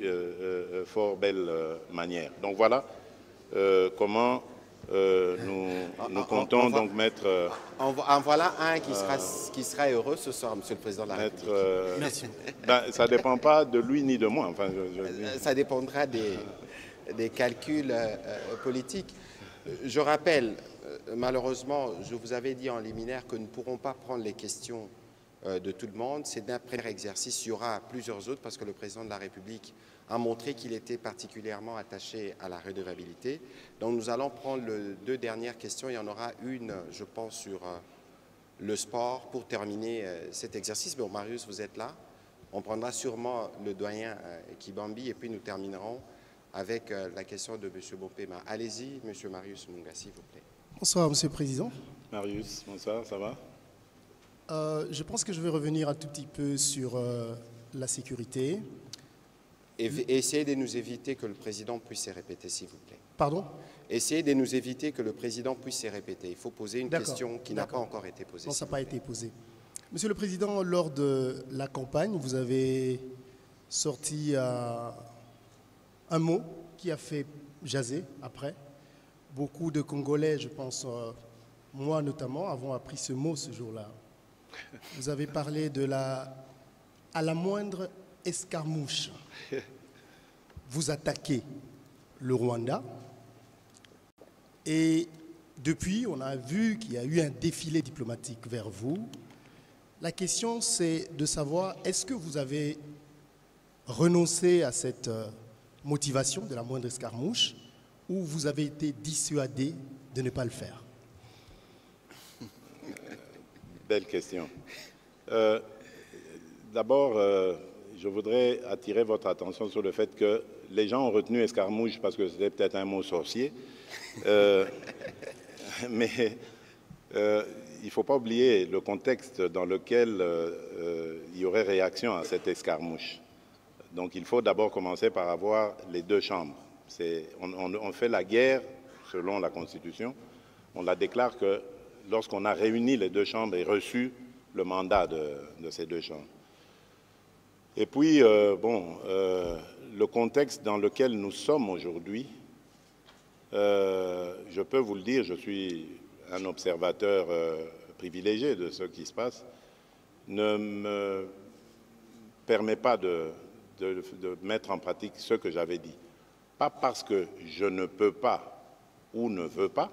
fort belle manière. Donc voilà comment nous comptons donc mettre... En voilà un qui sera heureux ce soir, Monsieur le Président de la République. Merci. Ben, ça ne dépend pas de lui ni de moi. Enfin, ça dépendra des calculs politiques. Je rappelle, malheureusement, je vous avais dit en liminaire que nous ne pourrons pas prendre les questions de tout le monde. C'est un premier exercice. Il y aura plusieurs autres parce que le Président de la République a montré qu'il était particulièrement attaché à la redevabilité. Donc nous allons prendre les deux dernières questions. Il y en aura une, je pense, sur le sport pour terminer cet exercice. Bon, Marius, vous êtes là. On prendra sûrement le doyen Kibambi et puis nous terminerons avec la question de M. Bopema. Allez-y, M. Marius Munga, s'il vous plaît. Bonsoir, Monsieur le Président. Marius, bonsoir, ça va? Je pense que je vais revenir un tout petit peu sur la sécurité. Et essayez de nous éviter que le Président puisse se répéter, s'il vous plaît. Pardon? Essayez de nous éviter que le Président puisse se répéter. Il faut poser une question qui n'a pas encore été posée. Non, ça n'a pas été posé. Monsieur le Président, lors de la campagne, vous avez sorti un mot qui a fait jaser après. Beaucoup de Congolais, je pense, moi notamment, avons appris ce mot ce jour-là. Vous avez parlé de à la moindre escarmouche. Vous attaquez le Rwanda et depuis, on a vu qu'il y a eu un défilé diplomatique vers vous. La question, c'est de savoir, est-ce que vous avez renoncé à cette motivation de la moindre escarmouche ou vous avez été dissuadé de ne pas le faire? Belle question. D'abord, je voudrais attirer votre attention sur le fait que les gens ont retenu escarmouche parce que c'était peut-être un mot sorcier. Mais il ne faut pas oublier le contexte dans lequel il y aurait réaction à cette escarmouche. Donc il faut d'abord commencer par avoir les deux chambres. On fait la guerre selon la Constitution. On la déclare que lorsqu'on a réuni les deux chambres et reçu le mandat de ces deux chambres. Et puis, le contexte dans lequel nous sommes aujourd'hui, je peux vous le dire, je suis un observateur privilégié de ce qui se passe, ne me permet pas de mettre en pratique ce que j'avais dit. pas parce que je ne peux pas ou ne veux pas,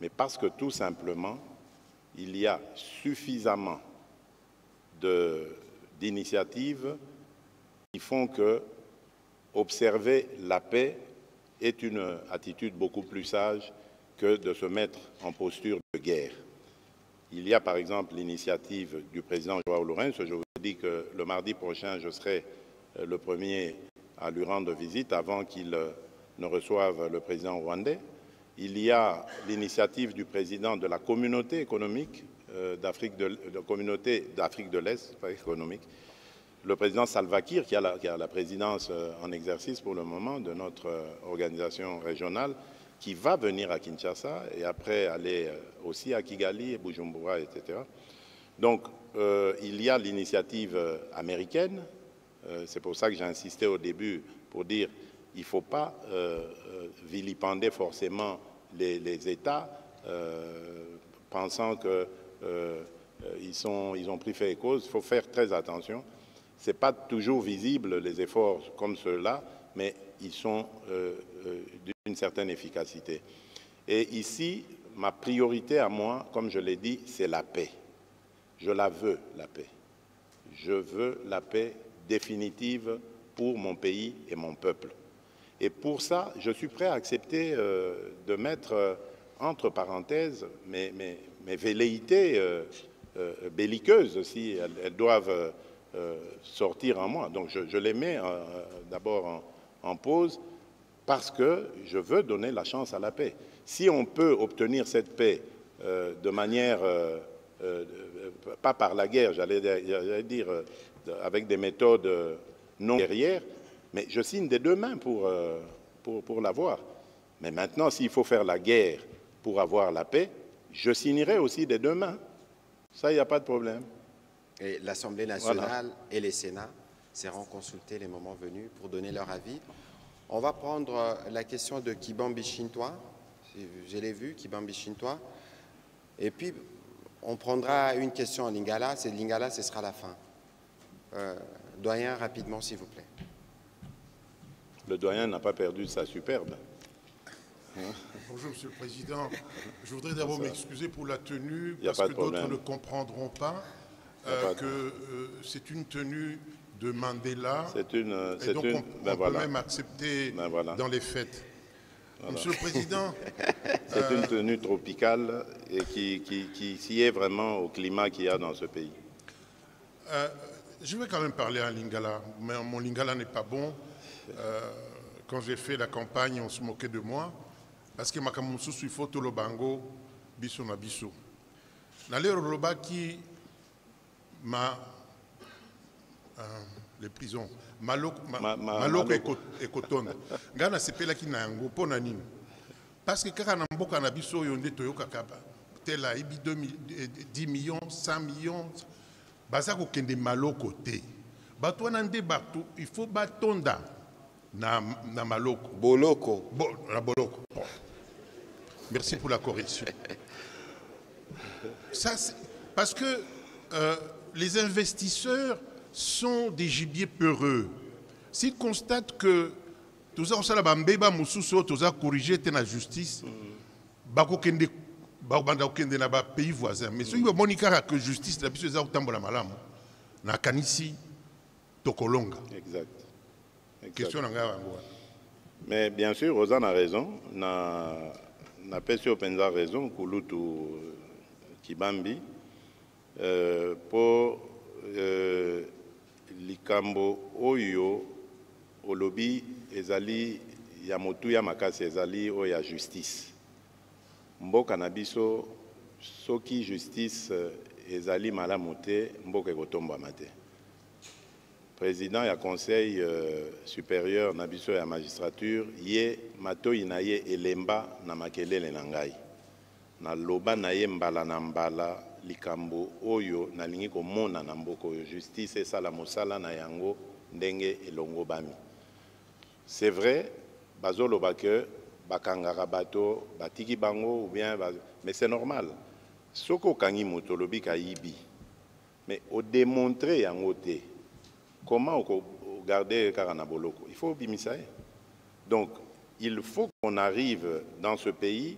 mais parce que tout simplement, il y a suffisamment d'initiatives qui font que observer la paix est une attitude beaucoup plus sage que de se mettre en posture de guerre. Il y a par exemple l'initiative du président João Lourenço. Je vous dis que le mardi prochain, je serai le premier à lui rendre visite avant qu'il ne reçoive le président rwandais. Il y a l'initiative du président de la communauté économique d'Afrique de l'Est, pas économique, le président Salva Kiir, qui a la présidence en exercice pour le moment de notre organisation régionale, qui va venir à Kinshasa et après aller aussi à Kigali, Bujumbura, etc. Donc, il y a l'initiative américaine. C'est pour ça que j'ai insisté au début pour dire qu'il ne faut pas vilipender forcément les États pensant qu'ils ont pris fait et cause. Il faut faire très attention. Ce n'est pas toujours visible, les efforts comme ceux-là, mais ils sont d'une certaine efficacité. Et ici, ma priorité à moi, comme je l'ai dit, c'est la paix. Je la veux, la paix. Je veux la paix définitive pour mon pays et mon peuple. Et pour ça, je suis prêt à accepter de mettre entre parenthèses mes velléités belliqueuses aussi. Elles doivent sortir en moi. Donc je les mets d'abord en pause parce que je veux donner la chance à la paix. Si on peut obtenir cette paix de manière, pas par la guerre, j'allais dire, avec des méthodes non guerrières, mais je signe des deux mains pour l'avoir. Mais maintenant, s'il faut faire la guerre pour avoir la paix, je signerai aussi des deux mains. Ça, il n'y a pas de problème. Et l'Assemblée nationale et les Sénats seront consultés les moments venus pour donner leur avis. On va prendre la question de Kibambi Chintwa. Je l'ai vu, Kibambi Chintwa. Et puis, on prendra une question en lingala. C'est lingala, ce sera la fin. Doyen, rapidement, s'il vous plaît. Le doyen n'a pas perdu sa superbe. Bonjour, Monsieur le Président. Je voudrais d'abord m'excuser pour la tenue, parce que d'autres ne comprendront pas que c'est une tenue de Mandela. Et donc, on peut même accepter dans les fêtes. Voilà. Monsieur le Président... c'est une tenue tropicale et qui sied vraiment au climat qu'il y a dans ce pays. Je vais quand même parler en lingala, mais mon lingala n'est pas bon. Quand j'ai fait la campagne, on se moquait de moi. Parce que makamusu sui photo lo bango biso na biso. Na lero loba qui les prisons maloko ekotonda. Ngana sepela ki na yango pona nini. Parce que kaka na mboka na biso yo nde toyoka kaba. Tela ibi 10 millions, 100 millions. Baza ko kende maloko te. Bato wana nde bato il faut batonda na maloko. Boloko. Na boloko. Bon. Merci pour la correction. Ça, parce que les investisseurs sont des gibiers peureux. S'ils constatent que tout ça, on s'est bambeba mususo, tout ça corrigé, t'es la justice, bako kende, bako kende na ba pays voisin. Mais ceux qui vont monica que justice, la biso za utambola malamu, na kanisi tokolonga. Exact. Question nanga. Mais bien sûr, Rosanne a raison. Na pesi openza raison kulutu Kibambi pour likambo oyo olobi ezali ya motu ya makasi ezali o ya justice. Mboka na biso soki justice ezali malamu te mboka ekotombama te. Président ya conseil supérieur na biso ya magistrature ye matoi na ye elemba na makelele na ngai na loba na ye mbala na mbala likambo oyo nalingi komona na mboka oyo justice esala mosala na yango ndenge elongo bami. C'est vrai bazoloba ke bakangaka bato batiki bango ou bien mais c'est normal soko kangi moto lobi ka yibi mais au démontrer yango te. Comment garder Karanaboloko? Il faut bimisaye. Donc, il faut qu'on arrive dans ce pays,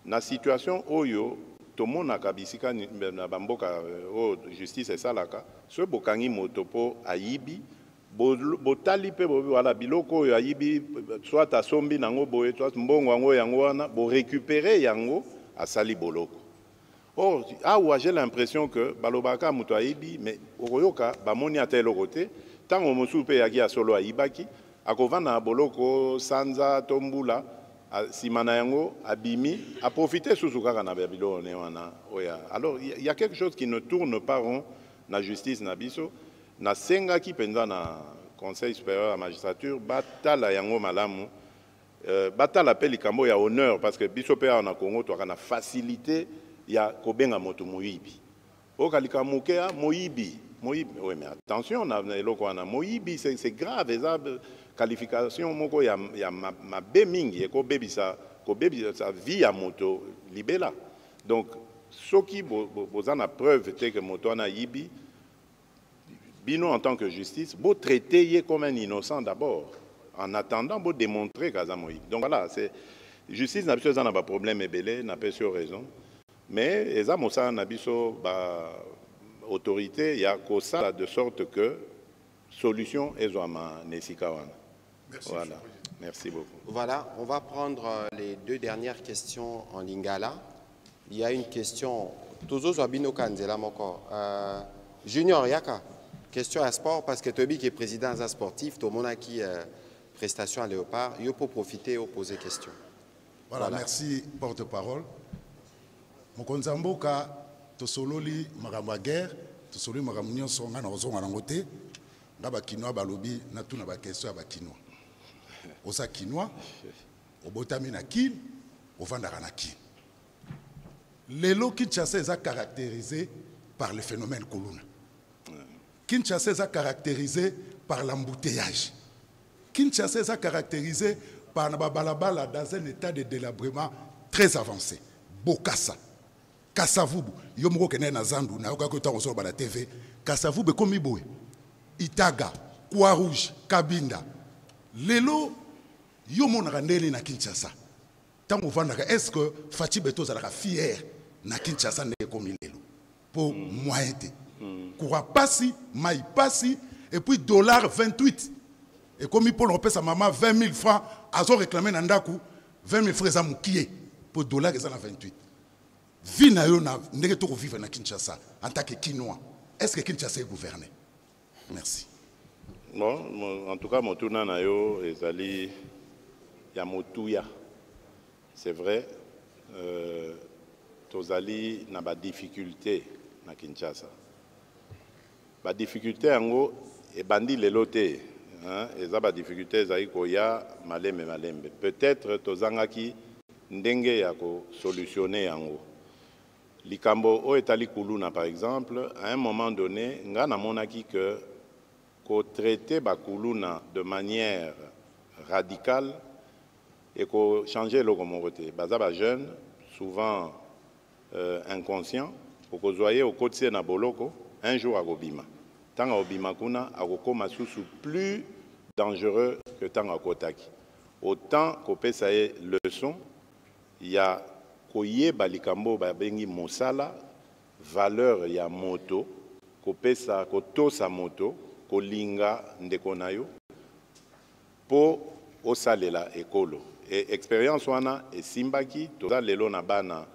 dans la situation où tout le monde a kabisika na bamboka justice et salaka, ce bokangi motopo aibi, botali pe wala biloko aibi, soit à sombi nango boye, soit mbongo yango yango wana, bo récupérer yango à sali boloko. Or, j'ai l'impression que balobaka muto aibi, mais oyoka bamoni atelo côté, tant on mosu pe yaki a solo aibaki, akovana boloko sanza tombula simana yango abimi a profité sous kaka na babilo ne wana oya. Alors il y a quelque chose qui ne tourne pas rond na justice na biso na senga ki penza na conseil supérieur à la magistrature batala yango malamu batala pe likambo ya honneur parce que biso pe na Congo to kana facilité ya kobenga moto moyibi okalika mukea moyibi. Oui, mais attention, Moïbi, c'est grave, qualification, il y a ma béming, il y a sa vie à moto, libéla. Donc, ce qui vous en a preuve, c'est que moto na yibi, bino en tant que justice, vous traitez comme un innocent d'abord, en attendant, vous démontrer qu'il y a Moïbi. Donc voilà, justice n'a pas de problème, n'a pas de raison, mais les amosa n'a pas autorité, il y a ça de sorte que solution est Nesikawana. Merci. Voilà. Merci beaucoup. Voilà, on va prendre les deux dernières questions en lingala. Il y a une question. Toujours Zwabino Kanzela Moko. Junior Yaka, question à sport parce que Tobi qui est président d'un sportif, tout le monde qui prestation à Léopard, il peut profiter et poser question. Voilà, merci porte-parole. Mokonzamboka tosololi makambo guerre tosololi makambo nyonso nga na ozonga nango te nga bakinois balobi natuna bakestio ya bakinois oza kinois obotami na kine ovandaka na kine lelo Kinshasa eza caractérisé par le phénomène Kuluna. Kinshasa eza caractérisé par l'embouteillage. Kinshasa eza caractérisé par na balabala dans un état de délabrement très avancé. Bokassa Kasavubu, yo moko kene na zandu na yoka ko ta osolo ba la TV. Kasavubu komi boy. Itaga, Croix-Rouge, Kabinda. Lelo yo monaka ndeli na Kinshasa. Tango vandaka est-ce que Fati Beto zalaka fier na Kinshasa ne komi lelo. Pour moyen te. Coura passi, maï passi et puis $28. Et comme il peut l'opérer sa maman 20 000 francs, à son réclamer nandaku 20 000 francs za mukié pour $28. Vie na yo na ndenge to vivre na Kinshasa en tant que Kinois. Est-ce que Kinshasa est gouverné? Merci. Bon, en tout cas, mon tournant na yo ezali ya motuya. C'est vrai, tozali na ba difficulté na Kinshasa. Ba difficulté yango e bandi lelo te, hein, eza ba difficulté ezali koya malembe malembe. Peut-être tozangaki ndenge ya ko solutionner yango. Likambo o etali kuluna par exemple, à un moment donné, nga na monaki que ko traiter ba kuluna de manière radicale et ko changer le communauté. Baza ba jeune, souvent inconscient, pour que soyez au côté na boloko, un jour à Gobima. Tant à Obima kuna a koma susu plus dangereux que tant à Kotaki. Autant qu'on peut ça leçon, il y a koye balikambo babengi mosala valeur ya moto kopesa kotosa moto kolinga ndeko na yo po osalela ekolo et expérience wana esimbaki toza lelo na bana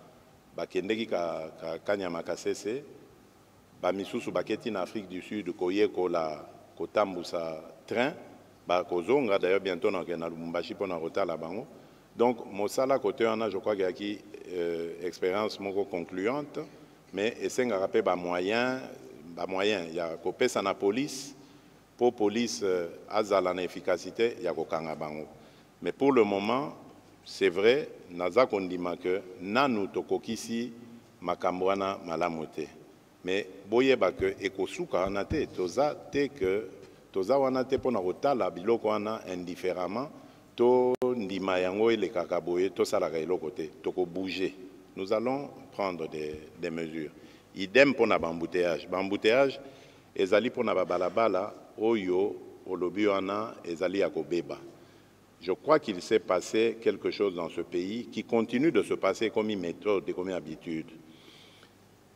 bakendeki ka kanyama kasese ba misusu baketi na Afrique du Sud koye kola kotambusa train ba kozonga d'ailleurs bientôt na Lubumbashi pona rotala bango. Donc, Mosala côté je crois qu'il y a qui expérience moko concluante, mais il y a des moyens, il y a copé ça na police, pour police azala na efficacité, il y a kokanga bango. Mais pour le moment, c'est vrai, naza kondima que nanu tokokisi makambwana malamote. Mais boyeba que ekosuka anate toza te que toza wanate pona rotala biloko wana indifféremment. To ndima yango le kakaboye to salaka eloko te toko bouger. Nous allons prendre des mesures. Idem pour na bambouteillage. Bambouteillage ezali pour na balabala oyo olobi wana ezali ya kobeba. Je crois qu'il s'est passé quelque chose dans ce pays qui continue de se passer comme une méthode et comme une habitude.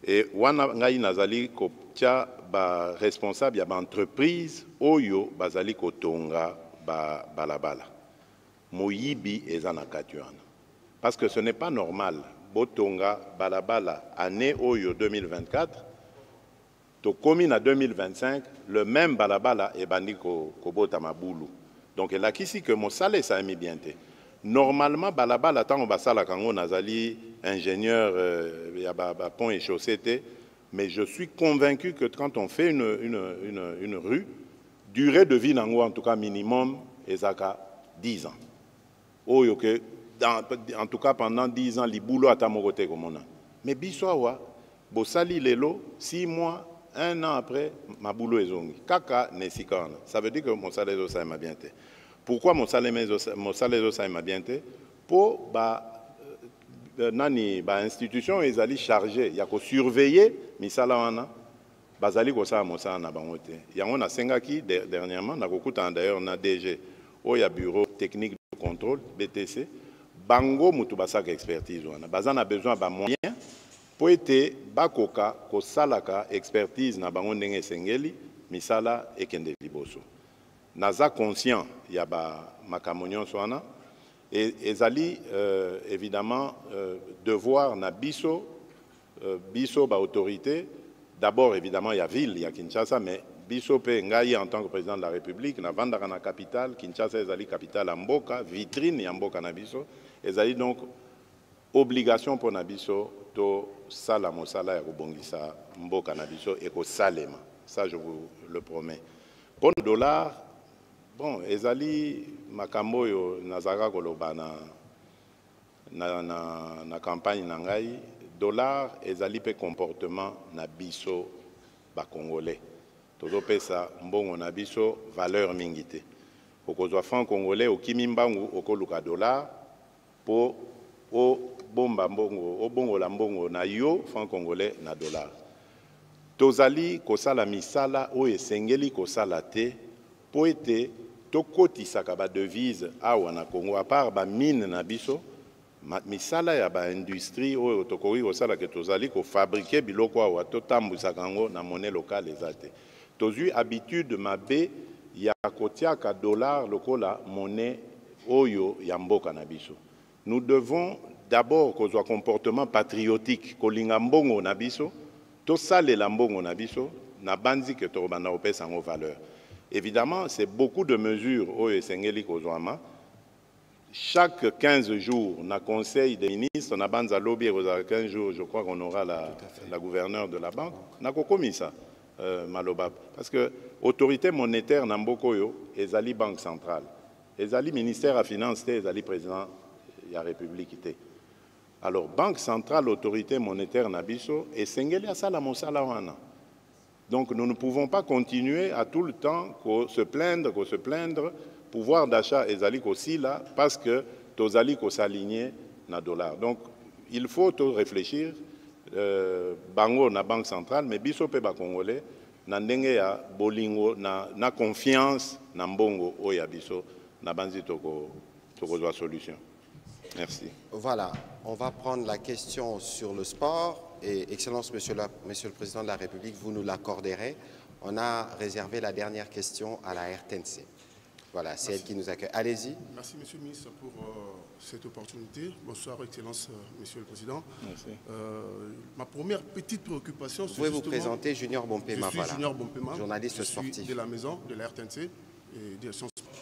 Et wana ngai nazali koptia ba responsable ya ba entreprise oyo bazali kotonga ba balabala. Moyibi ezana katuana. Parce que ce n'est pas normal. Botonga balabala année oyo 2024. To commune à 2025, le même balabala est bandi kobota mabulu. Donc là ici que mon salaire ça mis bien. Normalement balabala tant on basala kango nazali ingénieur ya pont et chaussée, mais je suis convaincu que quand on fait une rue, durée de vie nango en tout cas minimum ezaka 10 ans. Oyo que en tout cas pendant 10 ans li boulot atamorote comme on a. Mais biswawa bosali lelo 6 mois 1 an après, ma boulot est zongi. Kaka nesikana. Ça veut dire que mon salaire est m'a bien été. Pourquoi mon salaire est m'a bien été? Pour nani ba institution ils allaient charger, il y a que surveiller misala wana bazali ko sa mosala na bangote. Yango na sengaki dernièrement na kokuta d'ailleurs na DG o ya bureau technique de contrôle BTC bango mutu basaka expertise wana. Bazana besoin ba moyens pour être bakoka ko salaka expertise na bango ndenge sengeli misala ekende liboso. Naza conscient ya ba makamonyon swana et ezali évidemment devoir na biso biso ba autorité d'abord évidemment il y a ville il y a Kinshasa mais biso pe ngai en tant que président de la République na vandaka na capitale Kinshasa ezali capitale ya mboka vitrine ya mboka na biso ezali donc obligation pour nabiso to sala mosala ya kobongisa mboka nabiso et ko salema. Ça je vous le promets. Pour le dollar, bon, ezali makambo yo nazaka koloba na campagne na ngai, dollar ezali pe comportement na biso ba congolais. Todo pesa mbongo na biso valeur mingité. Okozwa franc congolais okimimbangu okoluka dollar po o bomba mbongo o bongo la mbongo na yo franc congolais na dollar. Tozali kosala misala o esengeli kosala te po ete tokotisaka ba devise awa na Congo à part ba mine na biso misala ya ba industrie o tokoki kosala ke tozali ko fabriquer biloko awa totambusaka yango na monnaie locale ezate. Tozui habitude mabe ya kotiaka dollar lokola monnaie oyo ya mboka na biso. Nous devons d'abord kozwa comportement patriotique kolinga mbongo na biso to sale la mbongo na biso na banzi ke to bana opesa ngo valeur. Évidemment, c'est beaucoup de mesures au esengeli kozwama. Chaque 15 jours, na conseil des ministres, na banza lobby aux 15 jours, je crois qu'on aura la gouverneure de la banque. Na kokomi ça maloba parce que autorité monétaire na mboko yo ezali banque centrale. Ezali ministère à finance té ezali président ya république té. Alors, Banque centrale, autorité monétaire Nabiso, et Sengeli Asala Mosala wana. Donc, nous ne pouvons pas continuer à tout le temps se plaindre, pouvoir d'achat ezali aussi là, parce que tozali ko s'aligner na dollar. Donc, il faut tout réfléchir, bango na Banque centrale, mais biso pe ba Congolais, na ndenge ya bolingo, na confiance na mbongo oya biso, na banzi toko zwa solution. Merci. Voilà, on va prendre la question sur le sport. Et Excellence, Monsieur le Président de la République, vous nous l'accorderez. On a réservé la dernière question à la RTNC. Voilà, c'est elle qui nous accueille. Allez-y. Merci, Monsieur le Ministre, pour cette opportunité. Bonsoir, Excellence, Monsieur le Président. Merci. Ma première petite préoccupation, c'est vous pouvez vous présenter, Junior Bompema. Je suis Junior Bompema, journaliste sportif de la maison de la RTNC et direction sport.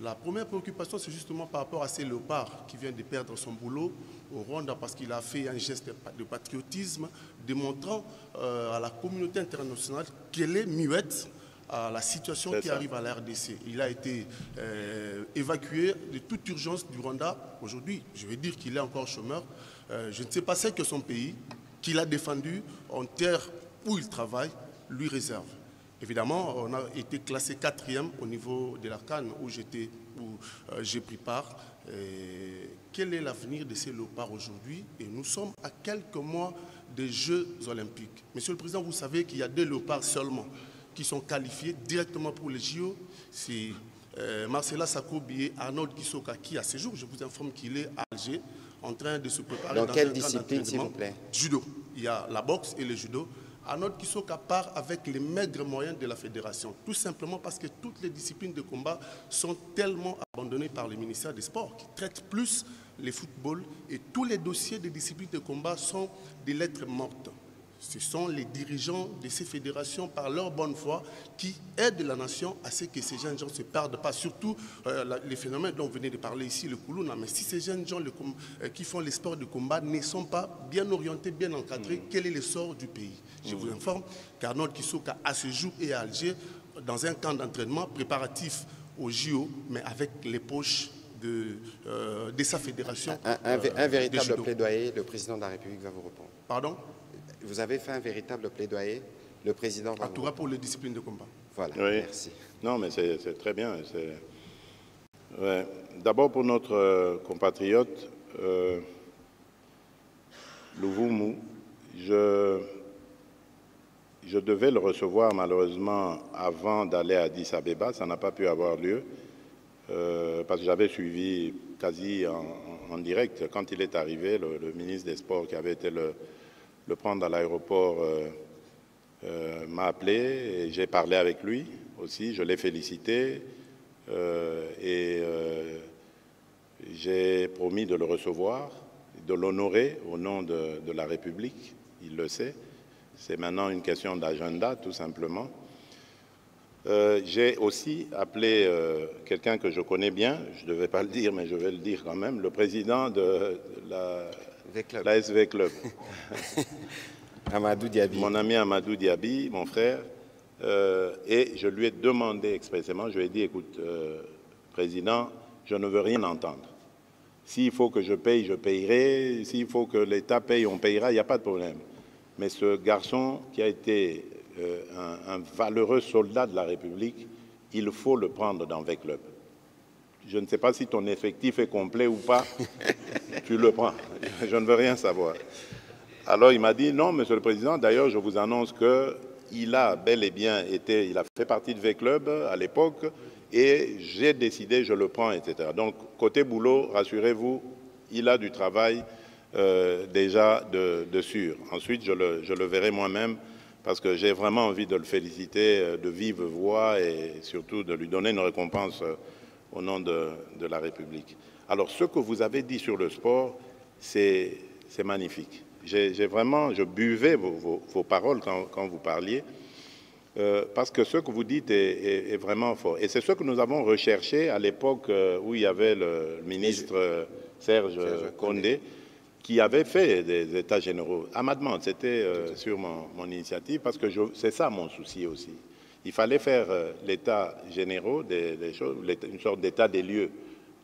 La première préoccupation, c'est justement par rapport à ces léopards qui vient de perdre son boulot au Rwanda parce qu'il a fait un geste de patriotisme démontrant à la communauté internationale qu'elle est muette à la situation qui arrive à la RDC. Il a été évacué de toute urgence du Rwanda. Aujourd'hui, je vais dire qu'il est encore chômeur. Je ne sais pas ce que son pays, qu'il a défendu en terre où il travaille, lui réserve. Évidemment, on a été classé 4e au niveau de la CAN où j'ai pris part. Quel est l'avenir de ces léopards aujourd'hui? Et nous sommes à quelques mois des Jeux Olympiques. Monsieur le Président, vous savez qu'il y a 2 léopards seulement qui sont qualifiés directement pour les JO. C'est Marcela Sakoubi et Arnold Kisoka, qui à ce jour, je vous informe qu'il est à Alger, en train de se préparer dans quelle un discipline, s'il vous plaît? Judo. Il y a la boxe et le judo. Arnold Kisoka part avec les maigres moyens de la fédération, tout simplement parce que toutes les disciplines de combat sont tellement abandonnées par le ministère des Sports, qui traite plus les footballs, et tous les dossiers des disciplines de combat sont des lettres mortes. Ce sont les dirigeants de ces fédérations, par leur bonne foi, qui aident la nation à ce que ces jeunes gens ne se perdent pas. Surtout les phénomènes dont vous venez de parler ici, le Koulouna. Mais si ces jeunes gens qui font les sports de combat ne sont pas bien orientés, bien encadrés, quel est le sort du pays? Je vous informe qu'Arnold Kisoka, à ce jour, est à Alger, dans un camp d'entraînement préparatif au JO, mais avec les poches de sa fédération. Un véritable plaidoyer, le président de la République va vous répondre. Pardon? Vous avez fait un véritable plaidoyer, le président va en tout cas pour les disciplines de combat. Voilà, oui. merci. Non, mais c'est très bien. Ouais. D'abord pour notre compatriote, Louvoumou, je devais le recevoir malheureusement avant d'aller à Addis Abeba, ça n'a pas pu avoir lieu, parce que j'avais suivi quasi en direct quand il est arrivé, le ministre des Sports qui avait été le prendre à l'aéroport m'a appelé et j'ai parlé avec lui aussi, je l'ai félicité et j'ai promis de le recevoir, de l'honorer au nom de la République, il le sait. C'est maintenant une question d'agenda tout simplement. J'ai aussi appelé quelqu'un que je connais bien, je ne devais pas le dire mais je vais le dire quand même, le président de la SV Club. Amadou Diaby. Mon ami Amadou Diaby, mon frère. Et je lui ai demandé expressément, je lui ai dit, écoute, Président, je ne veux rien entendre. S'il faut que je paye, je payerai. S'il faut que l'État paye, on payera, il n'y a pas de problème. Mais ce garçon qui a été un valeureux soldat de la République, il faut le prendre dans V-Club. Je ne sais pas si ton effectif est complet ou pas, tu le prends. Je ne veux rien savoir. Alors il m'a dit, non, Monsieur le Président, d'ailleurs, je vous annonce qu'il a bel et bien été, il a fait partie de V-Club à l'époque, et j'ai décidé, je le prends, etc. Donc, côté boulot, rassurez-vous, il a du travail déjà de sûr. Ensuite, je le verrai moi-même, parce que j'ai vraiment envie de le féliciter de vive voix et surtout de lui donner une récompense au nom de la République. Alors, ce que vous avez dit sur le sport, c'est magnifique. Je buvais vos paroles quand vous parliez, parce que ce que vous dites est vraiment fort. Et c'est ce que nous avons recherché à l'époque où il y avait le ministre Serge Condé, qui avait fait des états généraux. À ma demande, c'était sur mon initiative, parce que c'est ça mon souci aussi. Il fallait faire l'état généraux des choses, une sorte d'état des lieux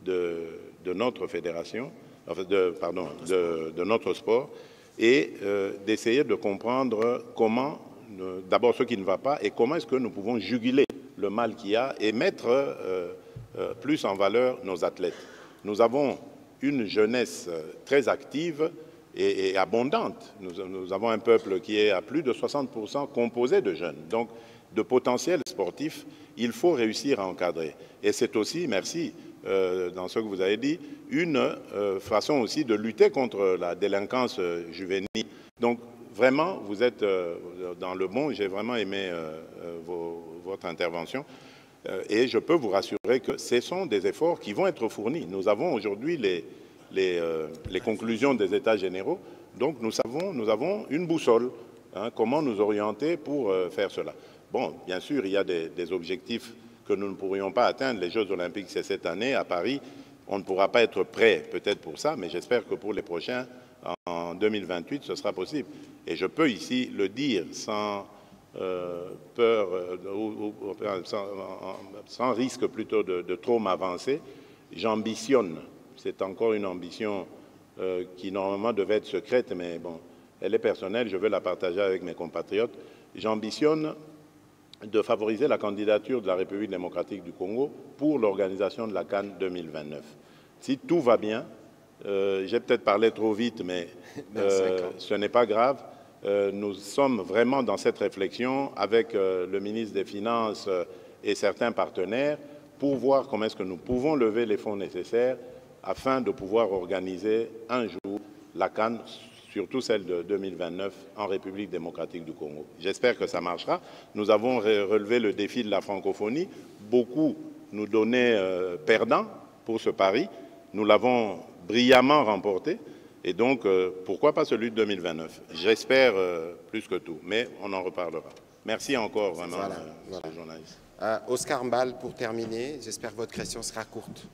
de notre fédération, enfin de notre sport, et d'essayer de comprendre comment, d'abord ce qui ne va pas, et comment est-ce que nous pouvons juguler le mal qu'il y a et mettre plus en valeur nos athlètes. Nous avons une jeunesse très active et abondante. Nous avons un peuple qui est à plus de 60% composé de jeunes. Donc, de potentiel sportif, il faut réussir à encadrer. Et c'est aussi, merci, dans ce que vous avez dit, une façon aussi de lutter contre la délinquance juvénile. Donc, vraiment, vous êtes dans le bon. J'ai vraiment aimé votre intervention. Et je peux vous rassurer que ce sont des efforts qui vont être fournis. Nous avons aujourd'hui les conclusions des États généraux. Donc, nous avons une boussole. Comment nous orienter pour faire cela? Bon, bien sûr, il y a des objectifs que nous ne pourrions pas atteindre. Les Jeux Olympiques, c'est cette année à Paris. On ne pourra pas être prêt peut-être pour ça, mais j'espère que pour les prochains, en 2028, ce sera possible. Et je peux ici le dire sans peur, sans risque plutôt de trop m'avancer. J'ambitionne, c'est encore une ambition qui normalement devait être secrète, mais bon, elle est personnelle, je veux la partager avec mes compatriotes. J'ambitionne de favoriser la candidature de la République démocratique du Congo pour l'organisation de la CAN 2029. Si tout va bien, j'ai peut-être parlé trop vite, mais ce n'est pas grave. Nous sommes vraiment dans cette réflexion avec le ministre des Finances et certains partenaires pour voir comment est-ce que nous pouvons lever les fonds nécessaires afin de pouvoir organiser un jour la CAN, surtout celle de 2029, en République démocratique du Congo. J'espère que ça marchera. Nous avons relevé le défi de la francophonie. Beaucoup nous donnaient perdants pour ce pari. Nous l'avons brillamment remporté. Et donc, pourquoi pas celui de 2029? J'espère plus que tout, mais on en reparlera. Merci encore, vraiment, voilà. Journaliste. Oscar Mbal, pour terminer, j'espère que votre question sera courte.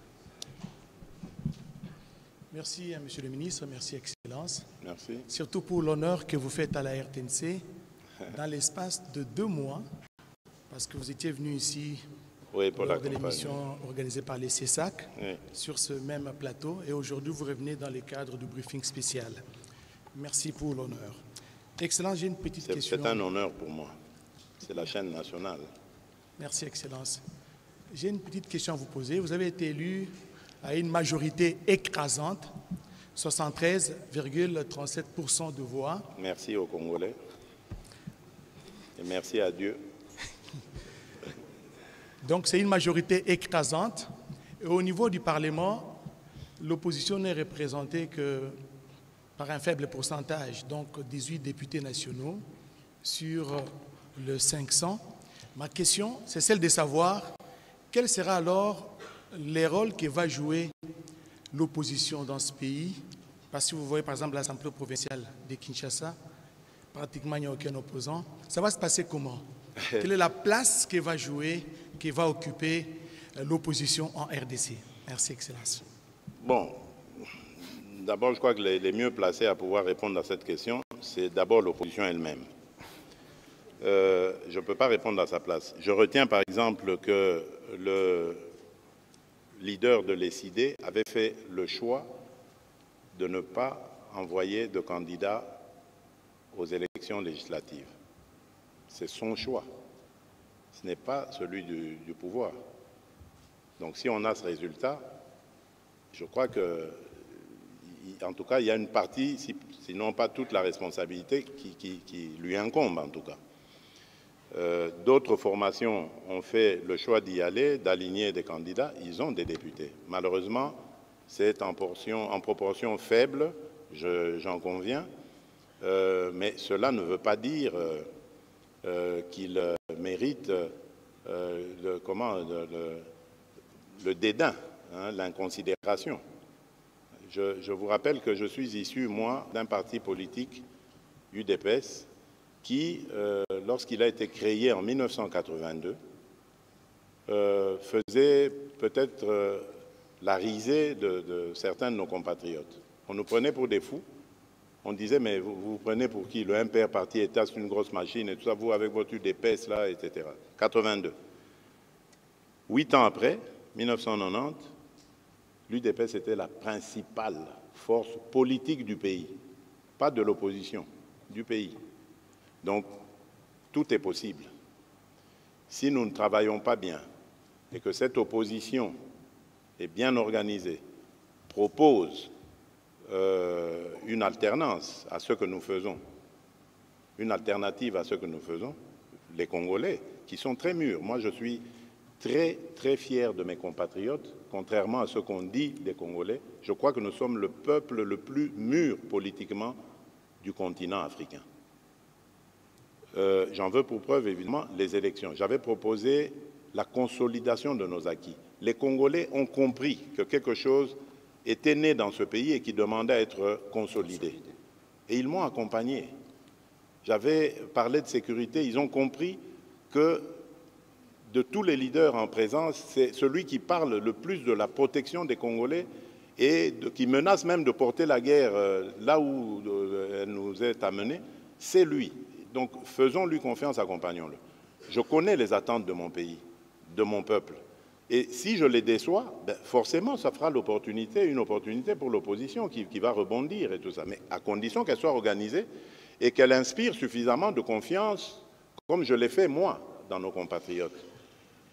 Merci, Monsieur le Ministre, merci, Excellence. Merci. Surtout pour l'honneur que vous faites à la RTNC dans l'espace de 2 mois, parce que vous étiez venu ici lors de l'émission organisée par les CESAC, sur ce même plateau, et aujourd'hui vous revenez dans le cadre du briefing spécial. Merci pour l'honneur. Excellence, j'ai une petite question. C'est un honneur pour moi. C'est la chaîne nationale. Merci, Excellence. J'ai une petite question à vous poser. Vous avez été élu à une majorité écrasante, 73,37% de voix. Merci aux Congolais. Et merci à Dieu. Donc c'est une majorité écrasante. Et au niveau du Parlement, l'opposition n'est représentée que par un faible pourcentage, donc 18 députés nationaux sur le 500. Ma question, c'est celle de savoir quel sera alors les rôles que va jouer l'opposition dans ce pays. Parce que vous voyez par exemple l'Assemblée provinciale de Kinshasa, pratiquement il n'y a aucun opposant. Ça va se passer comment? Quelle est la place que va jouer, que va occuper l'opposition en RDC? Merci, Excellence. Bon, d'abord je crois que les mieux placés à pouvoir répondre à cette question, c'est d'abord l'opposition elle-même. Je ne peux pas répondre à sa place. Je retiens par exemple que le leader de l'ECD avait fait le choix de ne pas envoyer de candidat aux élections législatives. C'est son choix. Ce n'est pas celui du pouvoir. Donc si on a ce résultat, je crois que, en tout cas, il y a une partie, sinon pas toute la responsabilité qui lui incombe en tout cas. D'autres formations ont fait le choix d'y aller, d'aligner des candidats, ils ont des députés. Malheureusement, c'est en proportion faible, j'en conviens, mais cela ne veut pas dire qu'ils méritent le dédain, hein, l'inconsidération. Je vous rappelle que je suis issu, moi, d'un parti politique, UDPS, qui, lorsqu'il a été créé en 1982, faisait peut-être la risée de certains de nos compatriotes. On nous prenait pour des fous. On disait, mais vous prenez pour qui? Le MPR parti État, c'est une grosse machine et tout ça, vous avec votre UDPS là, etc. 82. 8 ans après, 1990, l'UDPS était la principale force politique du pays. Pas de l'opposition, du pays. Donc, tout est possible. Si nous ne travaillons pas bien et que cette opposition est bien organisée, propose une alternance à ce que nous faisons, une alternative à ce que nous faisons, les Congolais, qui sont très mûrs. Moi, je suis très, très fier de mes compatriotes, contrairement à ce qu'on dit des Congolais. Je crois que nous sommes le peuple le plus mûr politiquement du continent africain. J'en veux pour preuve, évidemment, les élections. J'avais proposé la consolidation de nos acquis. Les Congolais ont compris que quelque chose était né dans ce pays et qui demandait à être consolidé. Et ils m'ont accompagné. J'avais parlé de sécurité, ils ont compris que de tous les leaders en présence, c'est celui qui parle le plus de la protection des Congolais et qui menace même de porter la guerre là où elle nous est amenée, c'est lui. Donc faisons-lui confiance, accompagnons-le. Je connais les attentes de mon pays, de mon peuple. Et si je les déçois, ben forcément, ça fera une opportunité pour l'opposition qui va rebondir et tout ça. Mais à condition qu'elle soit organisée et qu'elle inspire suffisamment de confiance, comme je l'ai fait moi, dans nos compatriotes.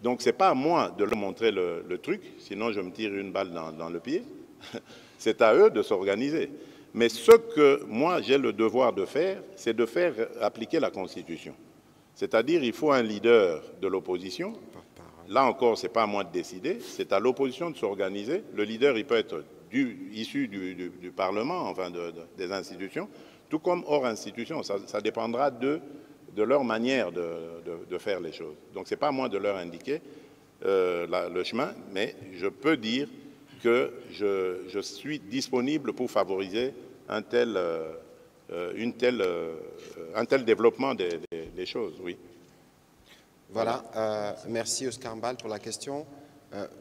Donc ce n'est pas à moi de leur montrer le truc, sinon je me tire une balle dans le pied. C'est à eux de s'organiser. Mais ce que moi j'ai le devoir de faire, c'est de faire appliquer la Constitution. C'est-à-dire il faut un leader de l'opposition. là encore, ce n'est pas à moi de décider, c'est à l'opposition de s'organiser. Le leader, il peut être issu du Parlement, enfin des institutions, tout comme hors institution. Ça dépendra de leur manière de faire les choses. Donc, ce n'est pas à moi de leur indiquer le chemin, mais je peux dire que je suis disponible pour favoriser un tel développement des choses, oui. Voilà, merci Oscar Mbal pour la question.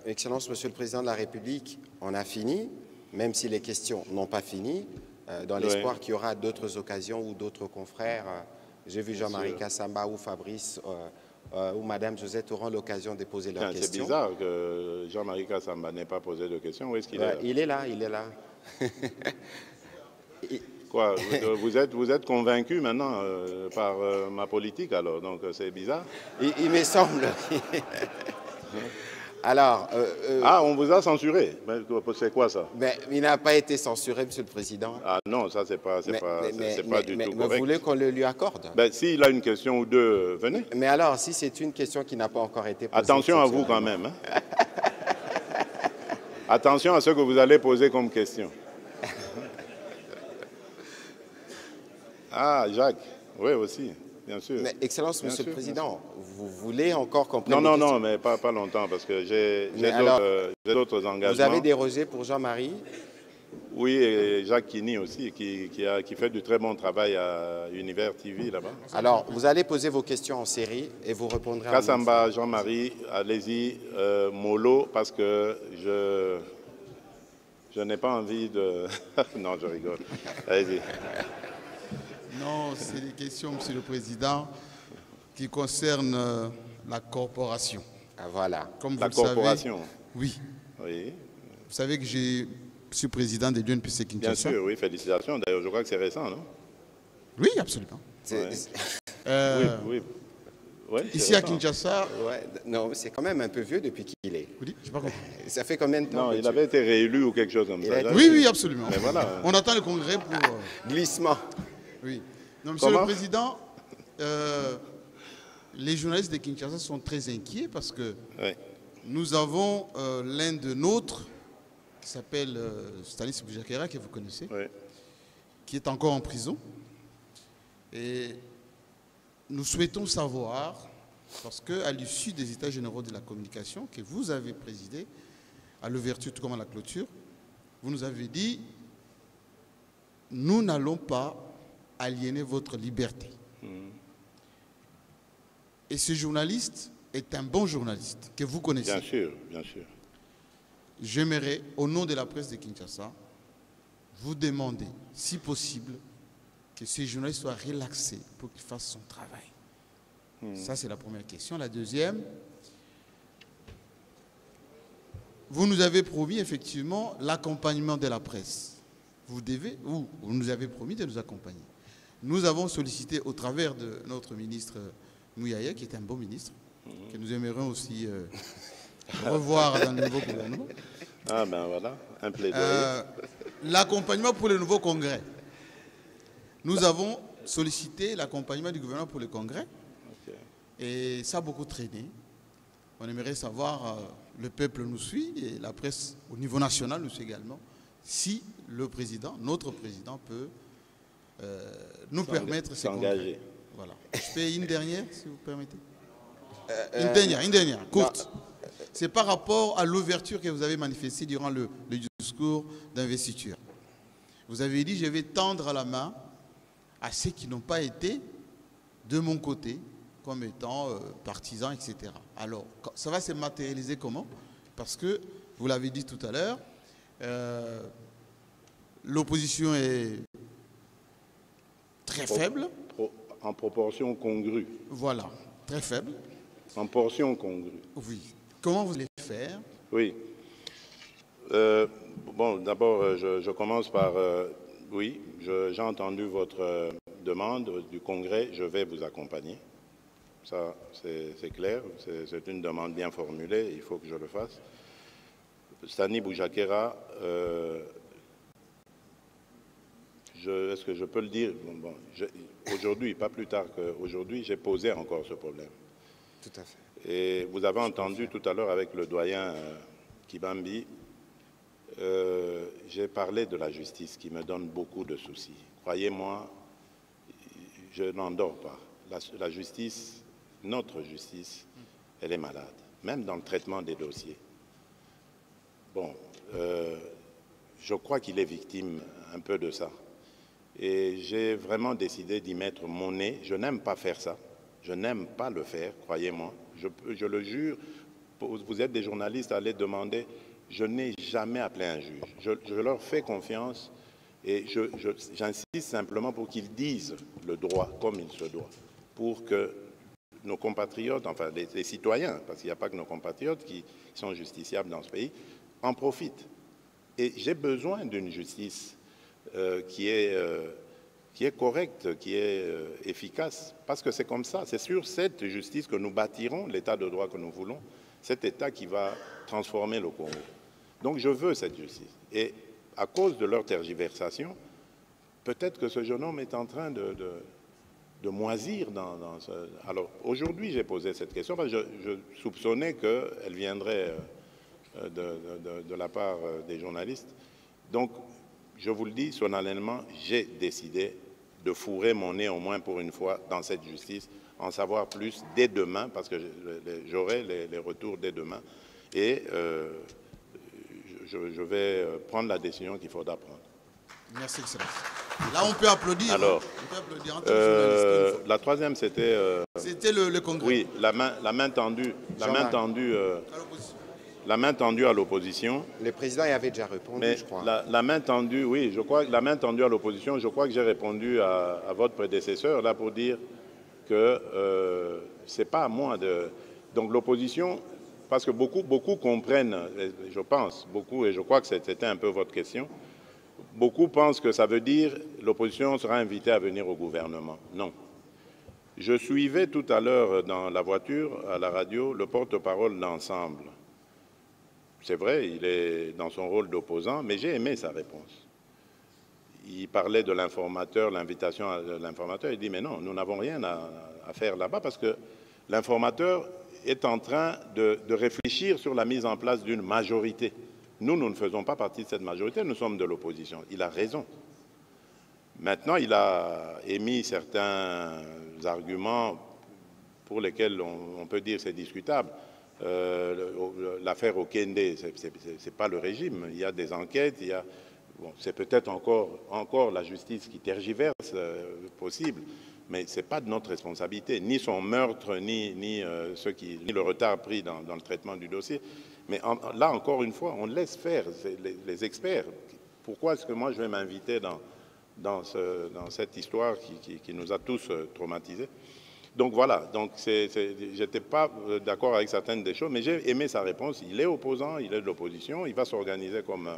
Excellence, Monsieur le Président de la République, on a fini, même si les questions n'ont pas fini, dans l'espoir qu'il y aura d'autres occasions ou d'autres confrères. J'ai vu Jean-Marie Kassamba ou Fabrice ou Madame Josette auront l'occasion de poser leurs questions. C'est bizarre que Jean-Marie Kassamba n'ait pas posé de questions. Où est-ce qu'il est, il est là, il est là. Quoi, vous êtes convaincu maintenant par ma politique alors, donc c'est bizarre. Il me semble. Alors, on vous a censuré. C'est quoi ça? Mais il n'a pas été censuré, Monsieur le Président. Ah non, ça c'est pas du tout correct. Vous voulez qu'on le lui accorde? S'il a une question ou deux, venez. Mais alors, si c'est une question qui n'a pas encore été posée... Attention à vous quand même. Hein. Attention à ce que vous allez poser comme question. Ah, Jacques, oui aussi, bien sûr. Mais Excellence, Monsieur le Président, vous voulez encore comprendre? Non, mais pas longtemps, parce que j'ai d'autres engagements. Vous avez dérogé pour Jean-Marie? Oui, et Jacques Kini aussi, qui fait du très bon travail à Univers TV là-bas. Alors, vous allez poser vos questions en série et vous répondrez à Kassamba, Jean-Marie, allez-y, mollo, parce que je n'ai pas envie de... Non, je rigole. Allez-y. Non, c'est des questions, Monsieur le Président, qui concernent la corporation. Ah, voilà. Comme vous la le corporation. Savez, oui. Oui. Vous savez que je suis président de l'UNPC Kinshasa. Bien sûr, oui, félicitations. D'ailleurs, je crois que c'est récent, non? Oui, absolument. Oui. Ouais, ici à Kinshasa... non, c'est quand même un peu vieux depuis qu'il est. Oui, je n'ai pas compris. Ça fait combien de temps? Non, il avait été réélu ou quelque chose comme ça. Oui, absolument. Mais voilà. On attend le congrès pour... Glissement. Oui. Non, Monsieur le Président, les journalistes de Kinshasa sont très inquiets parce que nous avons l'un de nôtres, qui s'appelle Stanis Boujakera, que vous connaissez, qui est encore en prison. Et nous souhaitons savoir, parce qu'à l'issue des États généraux de la communication que vous avez présidé, à l'ouverture tout comme à la clôture, vous nous avez dit, nous n'allons pas aliéner votre liberté. Et ce journaliste est un bon journaliste que vous connaissez. Bien sûr, bien sûr. J'aimerais, au nom de la presse de Kinshasa, vous demander, si possible, que ce journaliste soit relaxé pour qu'il fasse son travail. Ça, c'est la première question. La deuxième, vous nous avez promis effectivement l'accompagnement de la presse. Vous nous avez promis de nous accompagner. Nous avons sollicité au travers de notre ministre Mouyaya, qui est un bon ministre, que nous aimerions aussi revoir dans le nouveau gouvernement. Ah ben voilà, un plaidoyer. L'accompagnement pour le nouveau congrès. Nous avons sollicité l'accompagnement du gouvernement pour le congrès. Et ça a beaucoup traîné. On aimerait savoir, le peuple nous suit et la presse au niveau national nous suit également, si le président, notre président peut nous permettre de s'engager. Voilà. Je fais une dernière, si vous permettez. Une dernière, courte. C'est par rapport à l'ouverture que vous avez manifestée durant le discours d'investiture. Vous avez dit, je vais tendre la main à ceux qui n'ont pas été de mon côté, comme étant partisans, etc. Alors, ça va se matérialiser comment? Parce que, vous l'avez dit tout à l'heure, l'opposition est très faible. En proportion congrue. Voilà, très faible. En portion congrue. Oui. Comment vous allez faire? Oui. Bon, d'abord, je commence par... oui, j'ai entendu votre demande du Congrès. Je vais vous accompagner. Ça, c'est clair. C'est une demande bien formulée. Il faut que je le fasse. Stanis Boujakera... est-ce que je peux le dire? Aujourd'hui, pas plus tard qu'aujourd'hui, j'ai posé encore ce problème. Tout à fait. Et vous avez entendu tout à l'heure avec le doyen Kibambi, j'ai parlé de la justice qui me donne beaucoup de soucis. Croyez-moi, je n'en dors pas. La justice, notre justice, elle est malade, même dans le traitement des dossiers. Bon, je crois qu'il est victime un peu de ça. Et j'ai vraiment décidé d'y mettre mon nez. Je n'aime pas faire ça. Je n'aime pas le faire, croyez-moi. Je le jure, vous êtes des journalistes, allez demander. Je n'ai jamais appelé un juge. Je leur fais confiance et j'insiste simplement pour qu'ils disent le droit comme il se doit, pour que nos compatriotes, enfin les citoyens, parce qu'il n'y a pas que nos compatriotes qui sont justiciables dans ce pays, en profitent. Et j'ai besoin d'une justice qui est correcte, qui est efficace, parce que c'est comme ça. C'est sur cette justice que nous bâtirons l'état de droit que nous voulons, cet état qui va transformer le Congo. Donc je veux cette justice. Et à cause de leur tergiversation, peut-être que ce jeune homme est en train de moisir dans ce... Alors aujourd'hui, j'ai posé cette question parce que je soupçonnais qu'elle viendrait de la part des journalistes. Donc, je vous le dis solennellement, j'ai décidé de fourrer mon nez au moins pour une fois dans cette justice, en savoir plus dès demain, parce que j'aurai les retours dès demain. Et je vais prendre la décision qu'il faudra prendre. Merci, Excellence. Là, on peut applaudir. Alors, la troisième, c'était... c'était le Congrès. Oui, la main tendue. La main tendue à l'opposition. Le président y avait déjà répondu, je crois. La main tendue, oui, je crois que la main tendue à l'opposition, je crois que j'ai répondu à votre prédécesseur, là, pour dire que ce n'est pas à moi de... Donc l'opposition, parce que beaucoup comprennent, je pense, beaucoup, et je crois que c'était un peu votre question, beaucoup pensent que ça veut dire l'opposition sera invitée à venir au gouvernement. Non. Je suivais tout à l'heure dans la voiture, à la radio, le porte-parole d'Ensemble. C'est vrai, il est dans son rôle d'opposant, mais j'ai aimé sa réponse. Il parlait de l'informateur, l'invitation à l'informateur. Il dit, mais non, nous n'avons rien à faire là-bas parce que l'informateur est en train de réfléchir sur la mise en place d'une majorité. Nous ne faisons pas partie de cette majorité, nous sommes de l'opposition. Il a raison. Maintenant, il a émis certains arguments pour lesquels on peut dire que c'est discutable. L'affaire Okende, ce n'est pas le régime. Il y a des enquêtes, bon, c'est peut-être encore la justice qui tergiverse, possible, mais ce n'est pas de notre responsabilité, ni son meurtre, ni le retard pris dans le traitement du dossier. Mais là, encore une fois, on laisse faire les experts. Pourquoi est-ce que moi, je vais m'inviter dans cette histoire qui nous a tous traumatisés? Donc voilà, je n'étais pas d'accord avec certaines des choses, mais j'ai aimé sa réponse. Il est opposant, il est de l'opposition, il va s'organiser comme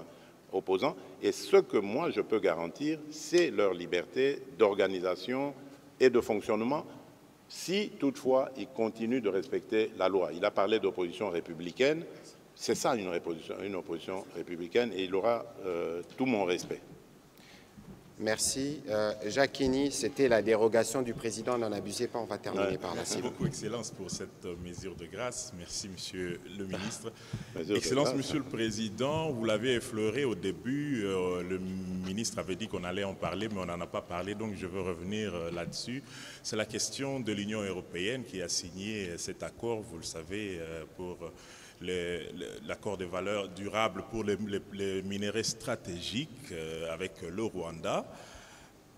opposant. Et ce que moi, je peux garantir, c'est leur liberté d'organisation et de fonctionnement, si toutefois ils continuent de respecter la loi. Il a parlé d'opposition républicaine. C'est ça une opposition républicaine et il aura tout mon respect. Merci. Jacques Kini, c'était la dérogation du président, n'en abusez pas, on va terminer par là. Merci beaucoup, Excellence, pour cette mesure de grâce. Merci, Monsieur le ministre. Excellence, Monsieur le Président, vous l'avez effleuré au début. Le ministre avait dit qu'on allait en parler, mais on n'en a pas parlé, donc je veux revenir là-dessus. C'est la question de l'Union européenne qui a signé cet accord, vous le savez, pour... l'accord de valeurs durables pour les minéraux stratégiques avec le Rwanda.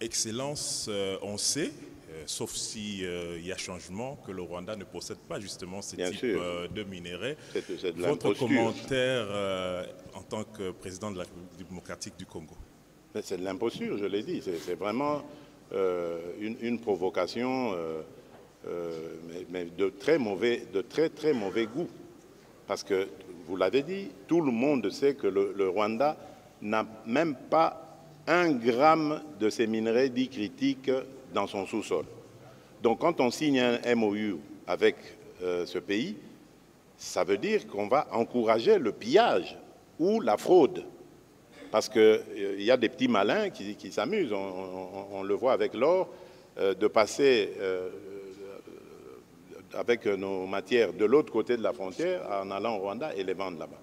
Excellence, on sait, sauf s'il y a changement, que le Rwanda ne possède pas justement ce type de minéraux. Votre commentaire en tant que président de la République démocratique du Congo? C'est de l'imposture, je l'ai dit. C'est vraiment une provocation, mais de très mauvais goût. Parce que, vous l'avez dit, tout le monde sait que le Rwanda n'a même pas 1 gramme de ces minerais dits critiques dans son sous-sol. Donc quand on signe un MOU avec ce pays, ça veut dire qu'on va encourager le pillage ou la fraude. Parce qu'il y a des petits malins qui s'amusent, on le voit avec l'or, de passer avec nos matières de l'autre côté de la frontière en allant au Rwanda et les vendre là-bas.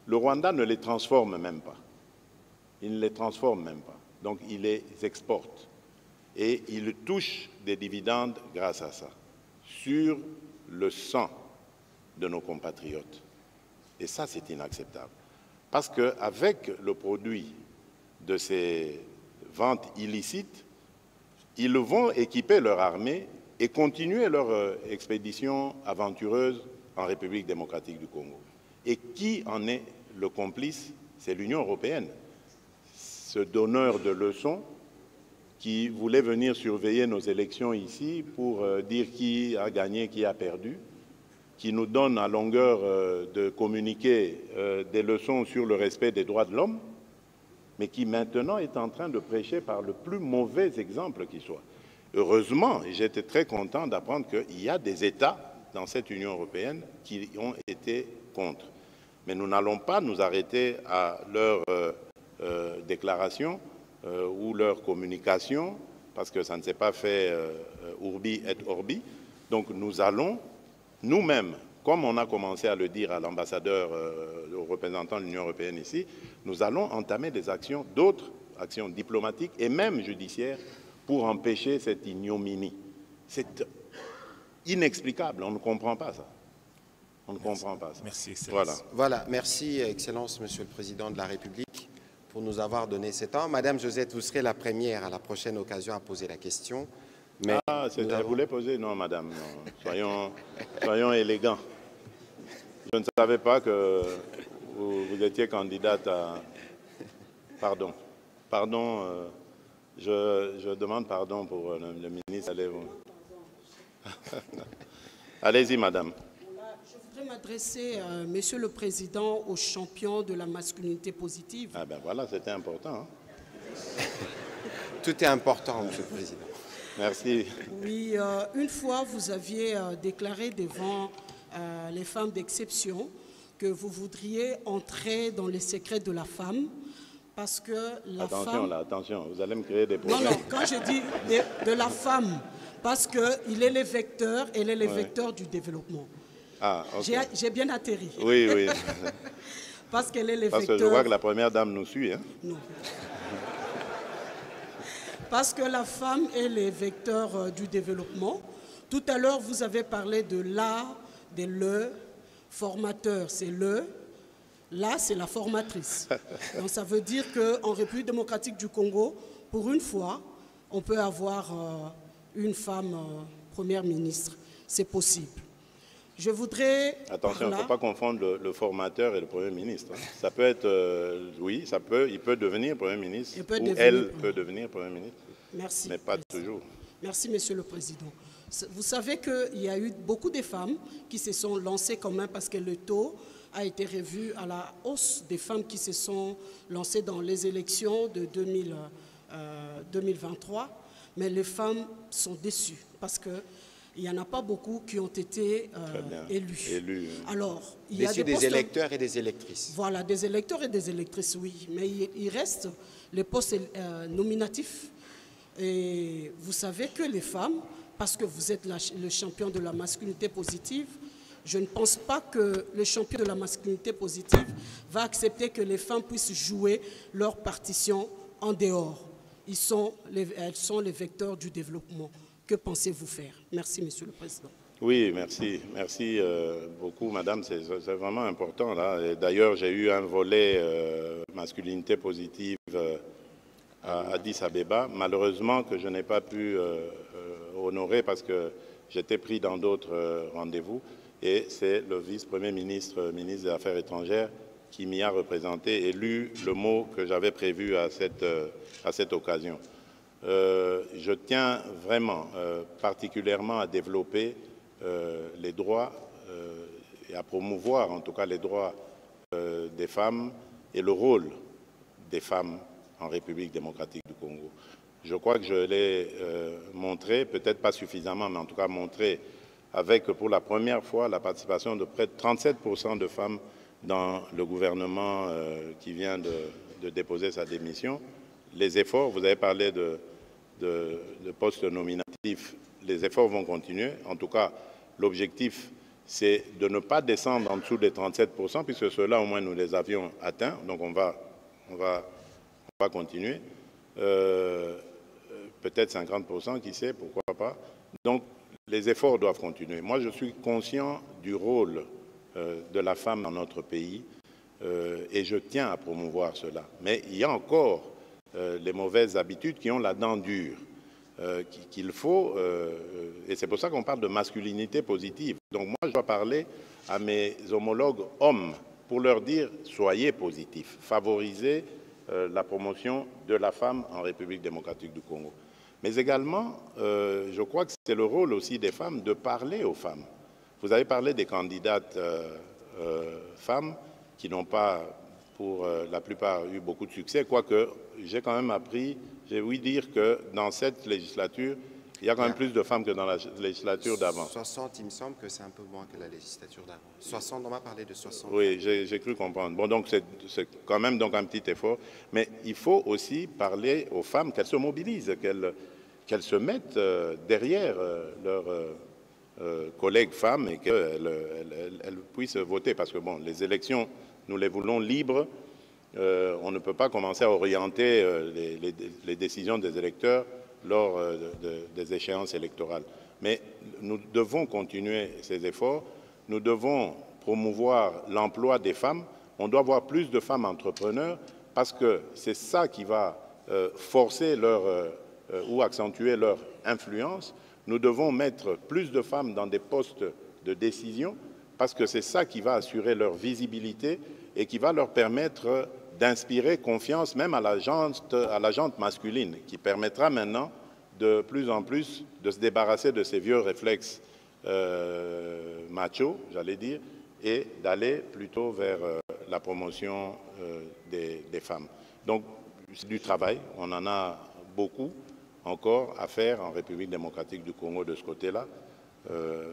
Le Rwanda ne les transforme même pas. Il ne les transforme même pas. Donc, il les exporte. Et il touche des dividendes grâce à ça, sur le sang de nos compatriotes. Et ça, c'est inacceptable. Parce qu'avec le produit de ces ventes illicites, ils vont équiper leur armée et continuer leur expédition aventureuse en République démocratique du Congo. Et qui en est le complice? C'est l'Union européenne. Ce donneur de leçons qui voulait venir surveiller nos élections ici pour dire qui a gagné, qui a perdu, qui nous donne à longueur de communiquer des leçons sur le respect des droits de l'homme, mais qui maintenant est en train de prêcher par le plus mauvais exemple qui soit. Heureusement, et j'étais très content d'apprendre qu'il y a des États dans cette Union européenne qui ont été contre. Mais nous n'allons pas nous arrêter à leur déclaration ou leur communication, parce que ça ne s'est pas fait urbi et orbi. Donc nous allons, nous-mêmes, comme on a commencé à le dire à l'ambassadeur, au représentant de l'Union européenne ici, nous allons entamer des actions, d'autres actions diplomatiques et même judiciaires pour empêcher cette ignominie. C'est inexplicable, on ne comprend pas ça. On ne comprend pas ça. Merci, Excellence. Voilà, merci, Excellence, Monsieur le Président de la République, pour nous avoir donné ce temps. Madame Josette, vous serez la première à la prochaine occasion à poser la question. Mais elle voulait poser? Non, madame. Non. Soyons élégants. Je ne savais pas que vous étiez candidate à... Pardon. Pardon. Je demande pardon pour le ministre. Allez-y, madame. Je voudrais m'adresser, Monsieur le Président, aux champions de la masculinité positive. Ah ben voilà, c'était important. Hein? Tout est important, Monsieur le Président. Merci. Oui, une fois, vous aviez déclaré devant les femmes d'exception que vous voudriez entrer dans les secrets de la femme parce que la femme... Attention là, attention, vous allez me créer des problèmes. Non, non, quand je dis de la femme, parce qu'il est le vecteur, elle est le vecteur du développement. Ah, ok. J'ai bien atterri. Oui, oui. Parce qu'elle est le vecteur... Parce que je vois que la première dame nous suit. Hein? Non. Parce que la femme est le vecteur du développement. Tout à l'heure, vous avez parlé de l'A, de le, formateur, c'est le. Là, c'est la formatrice. Donc ça veut dire qu'en République démocratique du Congo, pour une fois, on peut avoir une femme première ministre. C'est possible. Je voudrais... Attention, il ne faut pas confondre le formateur et le Premier ministre. Hein. Ça peut être, oui, il peut devenir Premier ministre, elle peut devenir Premier ministre. Merci. Mais pas toujours. Merci, Monsieur le Président. Vous savez qu'il y a eu beaucoup de femmes qui se sont lancées quand même parce que le taux a été revu à la hausse des femmes qui se sont lancées dans les élections de 2023. Mais les femmes sont déçues parce que il n'y en a pas beaucoup qui ont été élus. Alors, il y a des électeurs et des électrices. Voilà, des électeurs et des électrices, oui. Mais il reste les postes nominatifs. Et vous savez que les femmes, parce que vous êtes le champion de la masculinité positive, je ne pense pas que le champion de la masculinité positive va accepter que les femmes puissent jouer leur partition en dehors. Elles sont les vecteurs du développement. Que pensez-vous faire? Merci, Monsieur le Président. Oui, merci. Merci beaucoup, Madame. C'est vraiment important. D'ailleurs, j'ai eu un volet masculinité positive à Addis Abeba, malheureusement que je n'ai pas pu honorer parce que j'étais pris dans d'autres rendez-vous. Et c'est le vice-premier ministre, ministre des Affaires étrangères, qui m'y a représenté et lu le mot que j'avais prévu à cette occasion. Je tiens vraiment particulièrement à développer les droits et à promouvoir en tout cas les droits des femmes et le rôle des femmes en République démocratique du Congo. Je crois que je l'ai montré, peut-être pas suffisamment, mais en tout cas montré avec pour la première fois la participation de près de 37% de femmes dans le gouvernement qui vient de déposer sa démission. Les efforts, vous avez parlé de postes nominatifs, les efforts vont continuer. En tout cas, l'objectif, c'est de ne pas descendre en dessous des 37%, puisque ceux-là, au moins, nous les avions atteints. Donc, on va continuer. Peut-être 50%, qui sait, pourquoi pas. Donc, les efforts doivent continuer. Moi, je suis conscient du rôle de la femme dans notre pays et je tiens à promouvoir cela. Mais il y a encore les mauvaises habitudes qui ont la dent dure, qu'il faut, et c'est pour ça qu'on parle de masculinité positive. Donc moi, je dois parler à mes homologues hommes pour leur dire « soyez positifs, favorisez la promotion de la femme en République démocratique du Congo ». Mais également, je crois que c'est le rôle aussi des femmes de parler aux femmes. Vous avez parlé des candidates femmes qui n'ont pas, pour la plupart, eu beaucoup de succès, quoique j'ai quand même appris, j'ai ouï dire que dans cette législature, il y a quand même plus de femmes que dans la législature d'avant. 60, il me semble que c'est un peu moins que la législature d'avant. 60, on m'a parlé de 60. Oui, j'ai cru comprendre. Bon, donc c'est quand même donc un petit effort. Mais il faut aussi parler aux femmes, qu'elles se mobilisent, qu'elles se mettent derrière leurs collègues femmes et qu'elles puissent voter. Parce que bon, les élections, nous les voulons libres. On ne peut pas commencer à orienter les décisions des électeurs lors des échéances électorales. Mais nous devons continuer ces efforts, nous devons promouvoir l'emploi des femmes, on doit avoir plus de femmes entrepreneurs parce que c'est ça qui va forcer ou accentuer leur influence. Nous devons mettre plus de femmes dans des postes de décision parce que c'est ça qui va assurer leur visibilité et qui va leur permettre d'inspirer confiance même à la gente masculine, qui permettra maintenant de plus en plus de se débarrasser de ces vieux réflexes machos, j'allais dire, et d'aller plutôt vers la promotion des femmes. Donc, c'est du travail, on en a beaucoup encore à faire en République démocratique du Congo de ce côté-là,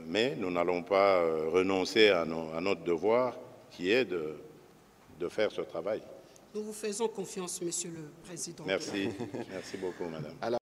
mais nous n'allons pas renoncer à notre devoir qui est de faire ce travail. Nous vous faisons confiance, Monsieur le Président. Merci. Merci beaucoup, Madame.